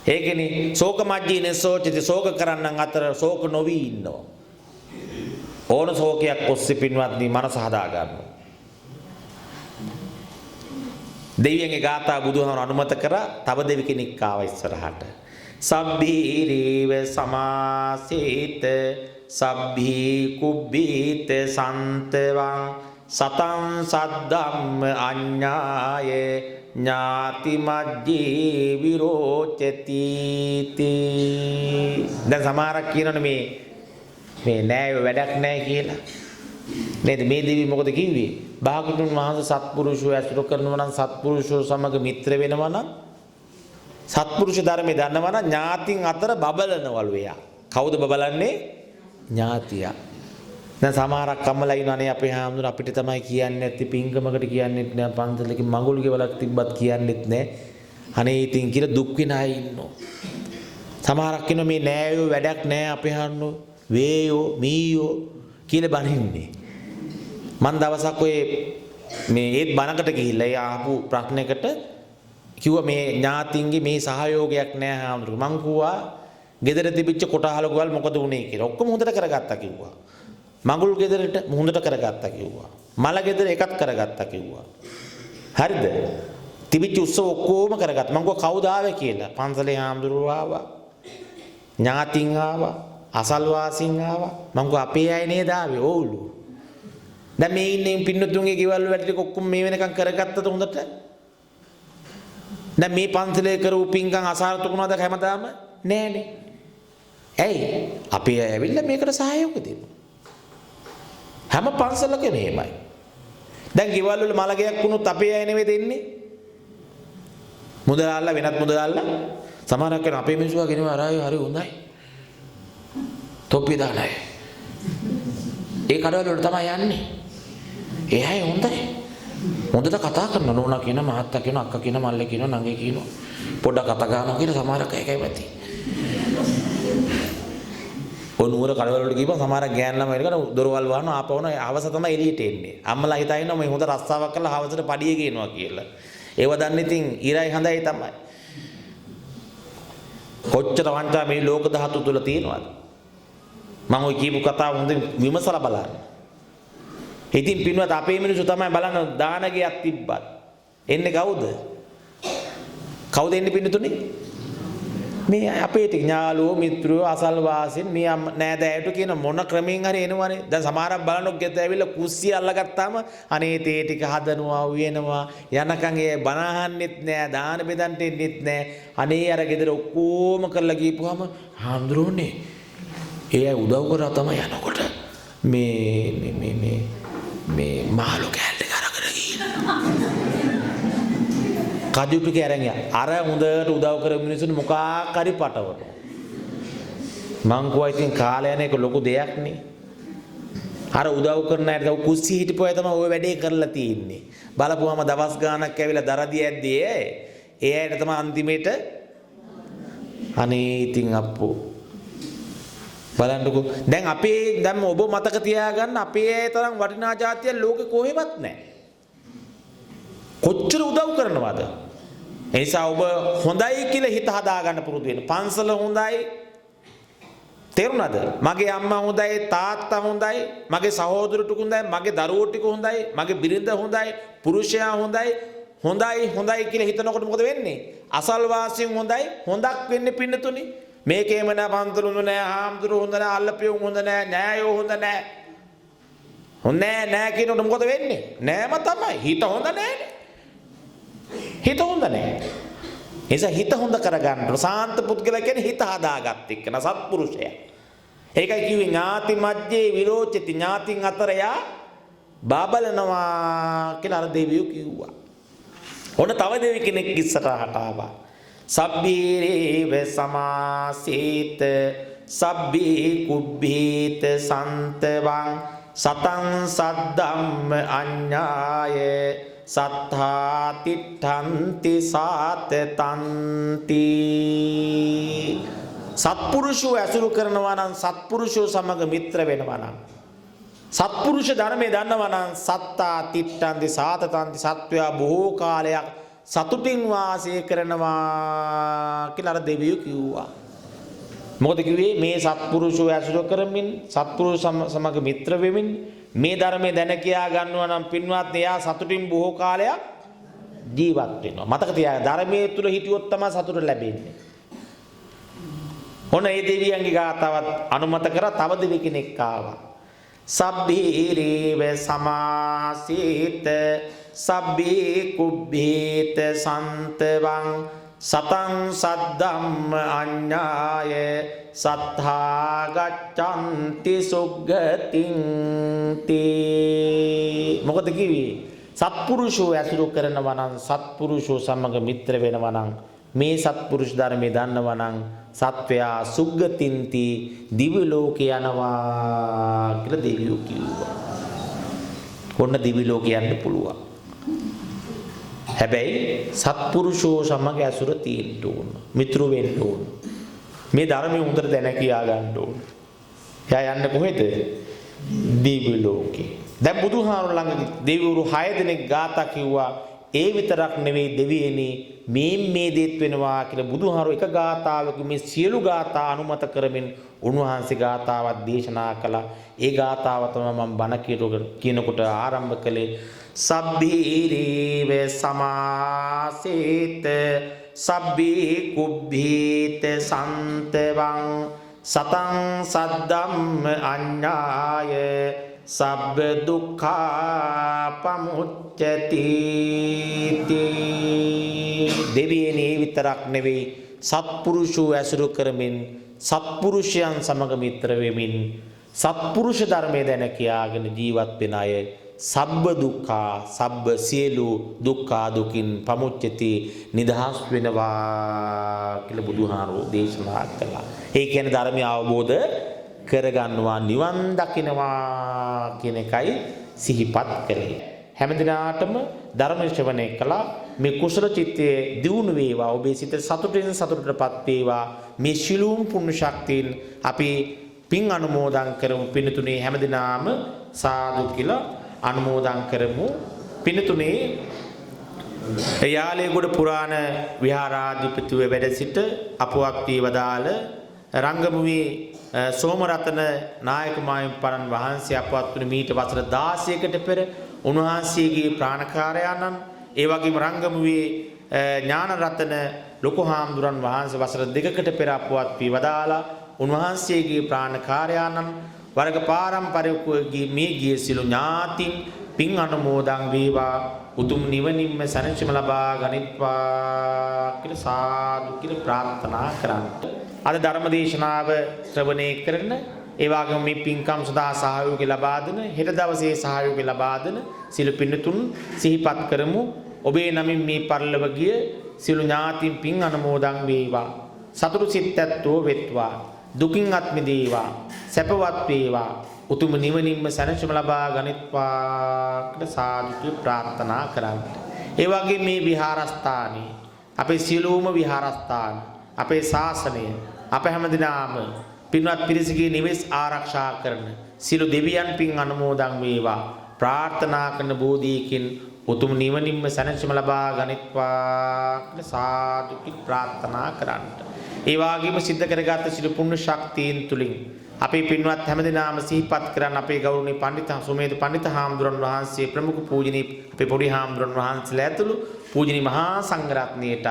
ඒ කියන්නේ ශෝක මජ්ජිනේ සෝචිත ශෝක කරන්නන් අතර ශෝක නොවි ඉන්නවා. ඕන ශෝකයක් ඔස්සේ පින්වත්නි මනස හදා ගන්නවා. දෙවියන්ගේ ගාථා බුදුහාමර අනුමත කරා තව දෙවි කෙනෙක් ආවා ඉස්සරහට. සබ්බීරීව සමාසීත සබ්බී කුබ්බීත සන්තවං සතං සද්දම්ම අඤ්ඤාය ඥාති මජ්ජී විරෝචති දැන් සමහරක් කියනවනේ මේ නෑ වැඩක් නෑ කියලා නේද මේ දෙවි මොකද කිව්වේ භාගතුන් වහන්සේ සත්පුරුෂෝ ඇසුරු කරනවා නම් සත්පුරුෂෝ සමග මිත්‍ර වෙනවා නම් සත්පුරුෂ ධර්මයේ දන්නවා නම් ඥාතින් අතර බබලනවලු එයා කවුද බබලන්නේ ඥාතියා දැන් සමහරක් කම්මලා ඉන්නනේ අපේ හාමුදුර අපිට තමයි කියන්නේ නැති පිංගමකට කියන්නෙත් නෑ පන්සලක මඟුල් ගෙවලක් තිබ්බත් කියන්නෙත් නෑ අනේ ඉතින් කියලා දුක් විඳ අය ඉන්නවා සමහරක් ඉන්න මේ නෑයෝ වැඩක් නෑ අපේ හාමුදුර වේයෝ මීයෝ කියලා බනින්නේ මන් දවසක් ඔය මේ ඒත් බණකට ගිහිල්ලා ඒ ආපු ප්‍රශ්නයකට කිව්වා මේ ඥාතින්ගේ මේ සහයෝගයක් නෑ හාමුදුරුවෝ මං කිව්වා ගෙදර තිබිච්ච කොටහල ගවල් මොකද වුනේ කියලා ඔක්කොම හොඳට කරගත්තා කිව්වා මඟුල් ගෙදරට හොඳට කරගත්තා කිව්වා මල ගෙදර එකත් කරගත්තා කිව්වා හරිද තිබිච්ච උත්සව ඔක්කොම කරගත්තා මං කිව්වා කවුද ආවේ කියලා පන්සලේ හාමුදුරුවෝ ආවා ඥාතින් ආවා අසල්වාසීන් ආවා මං කිව්වා අපේ අය නේද ආවේ ඕලු දැන් මේ ඉන්නේ පින්නතුන්ගේ ගෙවල් වල ටික ඔක්කොම මේ වෙනකන් කරගත්තද හොඳට දැන් මේ පන්සලේ කරපු පින්කම් අසාර්ථක වුණාද හැමදාම නෑනේ ඇයි අපේ අය ඇවිල්ලා මේකට සහයෝගය දෙනවා හැම පන්සලකම එහෙමයි දැන් ගෙවල් වල මලගයක් වුණොත් අපේ අය නෙවෙයි දෙන්නේ මුදලාල්ලා වෙනත් මුදලාල්ලා සමහරක් වෙන අපේ මිනිස්සුවා ගෙනවා අරයි හරි හොඳයි තොප්පි දාලා ඒ කඩවල වල තමයි යන්නේ ඒ අය හොඳයි හොඳට කතා කරන නෝනා කියන මහත්තා කියන අක්කා කියන මල්ලේ කියන නංගි කියන පොඩ්ඩක් කතා ගන්නවා කියලා සමහරක් එකයි පැති ඔනුවර කඩවල වලට ගිහම සමහරක් ගෑන් ළමයි එනකන් දොරවල් වහනවා ආපවන හවස තමයි එළියට එන්නේ අම්මලා හිතා ඉන්නවා මේ හොඳ රස්සාවක් කරලා හවසට පඩිය ගේනවා කියලා ඒව දන්නේ ඉතින් ඉරයි හඳයි තමයි කොච්චර වංචා මේ ලෝක ධාතු තුල තියෙනවද මම ඔය කියපු කතාව හොඳින් විමසලා බලන්න. ඉතින් පින්වත් අපේ මිනිස්සු තමයි බලන්න දානගයක් තිබ්බත්. එන්නේ කවුද? කවුද එන්නේ පින්නතුනේ? මේ අපේ ඥාලුවෝ මිත්‍රයෝ අසල්වාසීන් මේ නෑදෑයන්ට කියන මොන ක්‍රමෙන් හරි එනවනේ. දැන් සමහරක් බලනොත් ගෙත ඇවිල්ලා කුස්සිය අල්ලගත්තාම අනේ තේ ටික හදනවා උයනවා යනකන් ඒ බණ අහන්නෙත් නෑ දාන බෙදන්ට එන්නෙත් නෑ. අනේ අර ගෙදර ඔක්කොම කරලා ගිහපුවාම හාමුදුරුවනේ ඒ අය උදව් කරා තමයි යනකොට මේ මාළු කෑල්ල කරගෙන ගිහින් කඩුපි කැරන් අර හොඳට උදව් කර මිනිස්සුන් මොකක් හරි පටවනවා මං කිව්වා ඉතින් කාලය යන එක ලොකු දෙයක් නේ අර උදව් කරන අයට කුස්සිය හිටපුවා තමයි ওই වැඩේ කරලා තියෙන්නේ බලපුවාම දවස් ගාණක් ඇවිල්ලා දරදී ඇද්දී ඒ අයට තමයි අන්තිමේට අනේ ඉතින් අප්පෝ බලන්නකෝ දැන් අපේ දැන් ඔබ මතක තියාගන්න අපේ තරම් වටිනා જાතිය ලෝකේ කොහෙවත් නැහැ. කොච්චර උදව් කරනවද? ඒ නිසා ඔබ හොඳයි කියලා හිත හදාගන්න පුරුදු වෙන්න. පන්සල හොඳයි. තේරුණාද? මගේ අම්මා හොඳයි, තාත්තා හොඳයි, මගේ සහෝදර ටික හොඳයි, මගේ දරුවෝ ටික හොඳයි, මගේ බිරිඳ හොඳයි, පුරුෂයා හොඳයි, හොඳයි කියලා හිතනකොට මොකද වෙන්නේ? අසල්වාසීන් හොඳයි, හොඳක් වෙන්නේ පින්නතුනේ. මේකේම නෑ පන්සල හොඳ නෑ, හාමුදුරුවෝ හොඳ නෑ, අල්ලපියෝ හොඳ නෑ, න්යායෝ හොඳ නෑ. හොඳ නෑ කියනකොට මොකද වෙන්නේ? නෑම තමයි. හිත හොඳ නෑනේ. හිත හොඳ නෑ. එනිසා හිත හොඳ කරගන්න ප්‍රසාන්ත පුද්ගලයා කියන්නේ හිත හදාගත් එක්කන සත්පුරුෂයා. ඒකයි කිව්වේ ඥාති මජ්ජේ විරෝචති ඥාතින් අතර යා බබලනවා කියලා අර දෙවියෝ කිව්වා. ඔන්න තව දෙවි කෙනෙක් ඉස්සරහට ආවා. සබ්බීරේව සමාසීත සබ්බී කුබ්බීත සන්තවං සතං සද්දම්ම අඤ්ඤාය සත්තා තිට්ඨන්ති සාතතන්ති. සත්පුරුෂෝ ඇසුරු කරනවා නම් සත්පුරුෂෝ සමග මිත්‍ර වෙනවා නම් සත්පුරුෂ ධර්මයේ දන්නවා නම් සත්තා තිට්ඨන්ති සාතතන්ති සත්වයා බොහෝ කාලයක් සතුටින් වාසය කරනවා කියලා අර දෙවියෝ කිව්වා. මොකද කිව්වේ මේ සත්පුරුෂෝ ඇසුරු කරමින් සත්පුරුෂ සමග මිත්‍ර වෙමින් මේ ධර්මයේ දැන කියා ගන්නවා නම් පින්වත්නි එයා සතුටින් බොහෝ කාලයක් ජීවත් වෙනවා. මතක තියාගන්න ධර්මයේ තුල හිටියොත් තමයි සතුට ලැබෙන්නේ. ඔන්න ඒ දෙවියන්ගේ ගාතාවත් අනුමත කර තව දෙවි කෙනෙක් ආවා. සබ්බීරේව සමාසීත සබ්බී කුබ්බීත සන්තවං සතං සද්දම්ම අඤ්ඤාය සත්තා ගච්ඡanti සුග්ගතින් තේ. මොකද කිව්වේ? සත්පුරුෂෝ ඇසුරු කරනවා නම් සත්පුරුෂෝ සමග මිත්‍ර වෙනවා නම් මේ සත්පුරුෂ ධර්මයේ දන්නවා නම් සත්වයා සුග්ගතින්ති දිව්‍ය ලෝකේ යනවා කියලා දෙවියෝ කිව්වා. ඔන්න දිව්‍ය ලෝකේ යන්න පුළුවන්. හැබැයි සත්පුරුෂෝ සමග ඇසුර තියෙන්න ඕන. මිත්‍ර වෙන්න ඕන. මේ ධර්මයේ හොඳට දැන කියා ගන්න ඕන. එයා යන්නේ කොහෙද? දිව්‍ය ලෝකේ. දැන් බුදුහාමුදුරුවෝ ළඟ දෙවිවරු 6 දෙනෙක් ගාථා කිව්වා. ඒ විතරක් නෙවෙයි දෙවියනි මේ දෙත් වෙනවා කියලා බුදුහාමුදුරුවෝ එක ගාථාවක මේ සියලු ගාථා අනුමත කරමින් උන්වහන්සේ ගාථාවක් දේශනා කළා. ඒ ගාථාව තමයි මම බණ කියනකොට ආරම්භ කළේ. සබ්බීරේව සමාසීත සබ්බී කුබ්බීත සන්තවං සතං සද්දම්ම අඤ්ඤාය සබ්බ දුක්ඛා පමුච්චති. දෙවියනි විතරක් නෙවෙයි සත්පුරුෂෝ ඇසුරු කරමින් සත්පුරුෂයන් සමග මිත්‍ර වෙමින් සත්පුරුෂ ධර්මයේ දැන කියාගෙන ජීවත් වෙන අය සබ්බ දුක්ඛා සබ්බ සියලු දුක්ඛා දුකින් පමුච්චති නිදහස් වෙනවා කියලා බුදුහාරෝ දේශනා කළා. ඒ කියන්නේ ධර්මය අවබෝධ කරගන්නවා නිවන් දකින්නවා කියන එකයි සිහිපත් කළේ. හැමදිනාටම ධර්ම ශ්‍රවණය කළා. මේ කුසල චිත්තයේ දියුණු වේවා. ඔබේ සිත සතුටින් සතුටටපත් වේවා. මේ ශිලූම් පුණ්‍ය ශක්තියින් අපි පින් අනුමෝදන් කරමු. පින්තුනේ හැමදිනාම සාදු කියලා අනුමෝදන් කරමු. පින්තුනේ යාලේගොඩ පුරාණ විහාරාධිපතිව වැඩ සිට අපවත් වී වදාළ රංගමුවේ සෝමරතන නායක මාහිමිපාණන් වහන්සේ අපවත් වුණ මීට වසර 16කට පෙර උන්වහන්සේගේ ප්‍රාණකාරයාණන් ඒ වගේම රංගමුවේ ඥානරතන ලොකු හාමුදුරන් වහන්සේ වසර 2කට පෙර අපවත් වී වදාලා උන්වහන්සේගේ ප්‍රාණකාරයාණන් වර්ග පාරම්පරිකව මේ ගිය සිළු ඥාතින් පින් අනුමෝදන් වේවා. උතුම් නිවනින්ම සැනසීම ලබා ගනිත්වා කියලා සාදු කියලා ප්‍රාර්ථනා කරන්න. අද ධර්ම දේශනාව ශ්‍රවණය කරන ඒ වගේම මේ පින්කම් සදා සහයෝගය ලබා දෙන හෙට දවසේ සහයෝගය ලබා දෙන සිළු පින්තුන් සිහිපත් කරමු. ඔබේ නමින් මේ පරිලව ගිය සිළු ඥාතින් පින් අනුමෝදන් වේවා. සතුටු සිතැත්තෝ වෙත්වා. දුකින් අත් මිදේවා. සැපවත් වේවා. උතුම් නිවනින්ම සැනසීම ලබා ගනිත්වා කියලා සාදු ප්‍රාර්ථනා කරන්න. ඒ වගේ මේ විහාරස්ථානයේ අපේ සියලුම විහාරස්ථාන අපේ ශාසනය අප හැමදිනාම පින්වත් පිරිසගේ නිවෙස් ආරක්ෂා කරන සියලු දෙවියන් පින් අනුමෝදන් වේවා ප්‍රාර්ථනා කරන බෝධියකින් උතුම් නිවනින්ම සැනසීම ලබා ගනිත්වා කියලා සාදු ප්‍රාර්ථනා කරන්නට. ඒ වගේම සිද්ධ කරගත් සියලු පුණ්‍ය ශක්තියින් තුලින් අපේ පින්වත් හැමදෙනාම සිහිපත් කරන් අපේ ගෞරවනීය පඬිත සුමේද පඬිත හාමුදුරන් වහන්සේ ප්‍රමුඛ පූජනීය අපේ පොඩි හාමුදුරන් වහන්සේලා ඇතුළු පූජනීය මහා සංඝරත්නයටත්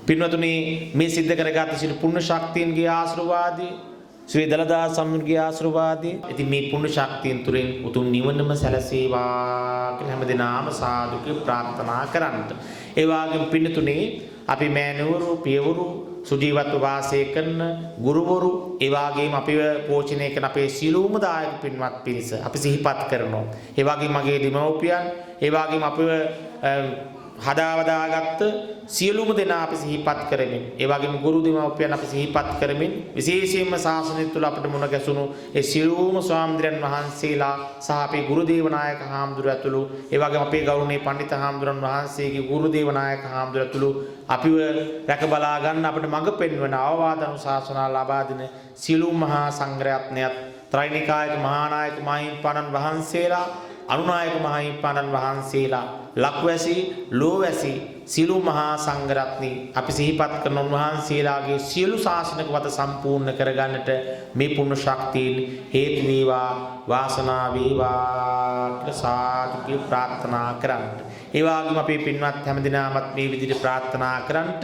පින්වතුනි මේ සිද්ධ කරගත් සියලු පුණ්‍ය ශක්තියන්ගේ ආශිර්වාදය ශ්‍රී දලදා සම්මුගේ ආශිර්වාදය ඉතින් මේ පුණ්‍ය ශක්තියන් තුලින් උතුම් නිවනම සැලසේවා කියලා හැමදෙනාම සාදු ප්‍රාර්ථනා කරන්නට. ඒ වගේම පින්තුනේ අපි මෑණවරු පියවරු සුජීවත්ව වාසය කරන ගුරුවරු ඒ වගේම අපිව පෝෂණය කරන අපේ සියලුම දායක පින්වත් පිරිස අපි සිහිපත් කරනවා. ඒ වගේම මගේ දෙමව්පියන් ඒ වගේම අපිව හදාවදාගත්ත සියලුම දෙනා අපි සිහිපත් කරමින් ඒ වගේම ගුරු දෙමව්පියන් අපි සිහිපත් කරමින් විශේෂයෙන්ම ශාසනය තුළ අපිට මුණ ගැසුණු ඒ සියලුම ස්වාමීන් වහන්සේලා සහ අපේ ගුරු දේවනායක හාමුදුරුවෝ ඇතුළු ඒ වගේම අපේ ගෞරවනීය පඬිත හාමුදුරන් වහන්සේගේ ගුරු දේවනායක හාමුදුරුවෝ ඇතුළු අපිව රැක බලා ගන්න අපිට මඟ පෙන්වන අවවාද අනුශාසනා ලබා දෙන සියලුම මහා සංඝරත්නයත් ත්‍රිනිකායක මහානායක මහින්පාණන් වහන්සේලා අනුනායක මහින්පාණන් වහන්සේලා ලක්වැසි ලෝවැසි සියලු මහා සංඝරත්නි අපි සිහිපත් කරන උන්වහන්සේලාගේ සියලු ශාසනික වත සම්පූර්ණ කරගන්නට මේ පුණ්‍ය ශක්තියින් හේතු වේවා වාසනාව වේවා කියලා සාදු ප්‍රාර්ථනා කරන්නට. ඒ වගේම අපේ පින්වත් හැමදිනාමත් මේ විදිහට ප්‍රාර්ථනා කරන්නට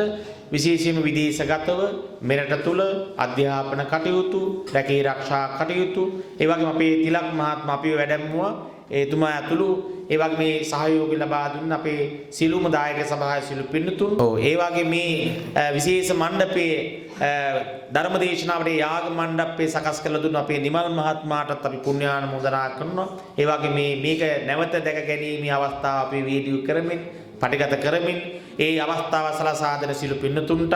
විශේෂයෙන්ම විදේශගතව මෙරට තුල අධ්‍යාපන කටයුතු රැකී ආරක්ෂා කටයුතු ඒ වගේම අපේ තිලක් මහත්මයා අපිව වැඩමවුවා එතුමා ඇතුළු ඒ වගේ මේ සහයෝගය ලබා දුන්න අපේ සිළුම දායක සභාවේ සිළු පින්නතුන්. ඒ වගේ මේ විශේෂ මණ්ඩපයේ ධර්ම දේශනාවට යාග මණ්ඩපේ සකස් කළ දුන්න අපේ නිමල් මහත්මයාටත් අපි පුණ්‍යානුමෝදනා කරනවා. ඒ වගේ මේක නැවත දැක ගැනීමේ අවස්ථාව අපි වීඩියෝ කරමින් පටිගත කරමින් ඒ අවස්ථාව සලසා දෙන සිළු පින්නතුන්ටත්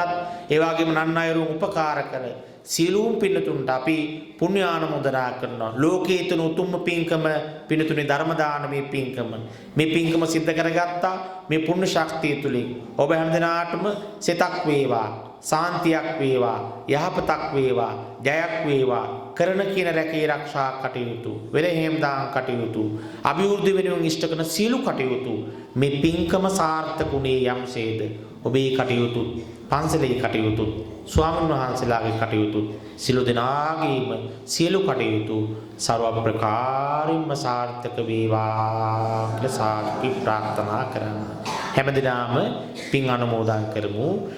ඒ වගේම නන්නයරුන් උපකාර කර සියලුම පින්නතුන්ට අපි පුණ්‍යානුමෝදනා කරනවා. ලෝකයේ තුන උතුම්ම පින්කම පින්නතුනේ ධර්ම දානමේ පින්කම. මේ පින්කම සිද්ධ කරගත්තා මේ පුණ්‍ය ශක්තිය තුලින් ඔබ හැමදෙනාටම සිතක් වේවා, සාන්තියක් වේවා, යහපතක් වේවා, ජයක් වේවා. කරන කියන රැකී ආරක්ෂා කටයුතු, වෙරහෙම් දාන් කටයුතු, අභිවෘද්ධි වෙනුවෙන් ඉෂ්ට කරන සීල කටයුතු මේ පින්කම සාර්ථකුනේ යම්සේද ඔබේ කටයුතු පන්සලේ කටයුතු ස්වාමීන් වහන්සේලාගේ කටයුතු සියලු දෙනාගේම සියලු කටයුතු ਸਰව ප්‍රකාරින්ම සාර්ථක වේවා කියලා සාකි ප්‍රාර්ථනා කරන්න. හැමදිනම පින් අනුමෝදන් කරමු.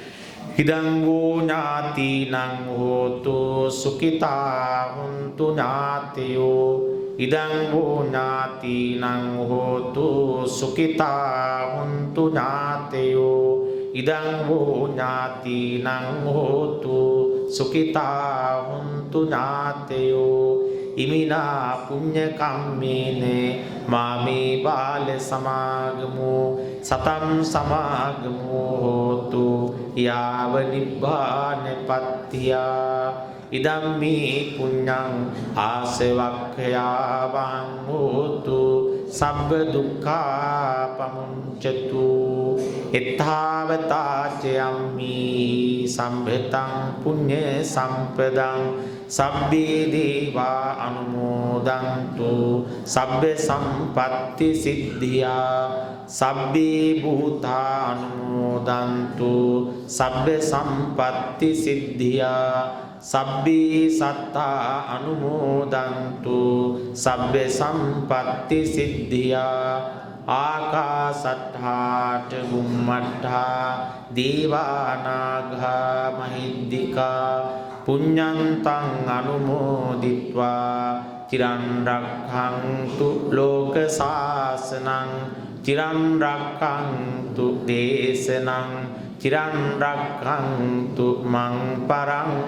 ඉදං වූ ඥාතිනං හෝතු සුඛිතා හුන්තු ඥාතයෝ ඉදං වූ ඥාතිනං හෝතු සුඛිතා හුන්තු ඥාතයෝ ඉදං වූ ඥාතිනං හෝතු සුඛිතා හුන්තු ඥාතයෝ ඉමිනා පුඤ්ඤ කම්මේන මාමේ බාල සමාගමෝ සතං සමාගමෝ හෝතු යාව නිබ්බාන පත්තියා ඉදම්මේ පුඤ්ඤං ආසවක්ඛයාවං හෝතු සබ්බ දුක්ඛා පමුඤ්චතු එත්තාවතා චයම්මි සම්භතං පුඤ්ඤ සම්පදං සබ්බේ දේවා අනුමෝදන්තු සබ්බ සම්පත්ති සිද්ධියා සබ්බේ භූතා අනුමෝදන්තු සබ්බ සම්පත්ති සිද්ධියා සබ්බේ සත්තා අනුමෝදන්තු සබ්බ සම්පත්ති සිද්ධියා ආකාසට්ඨාට බුම්මට්ඨා දේවානාගා මහිද්దికා පුඤ්ඤන්තං අනුමෝදිත්වා චිරන් රක්ඛන්තු ලෝක සාසනං චිරන් රක්ඛන්තු දේශනං චිරන් රක්ඛන්තු මං පරන්ති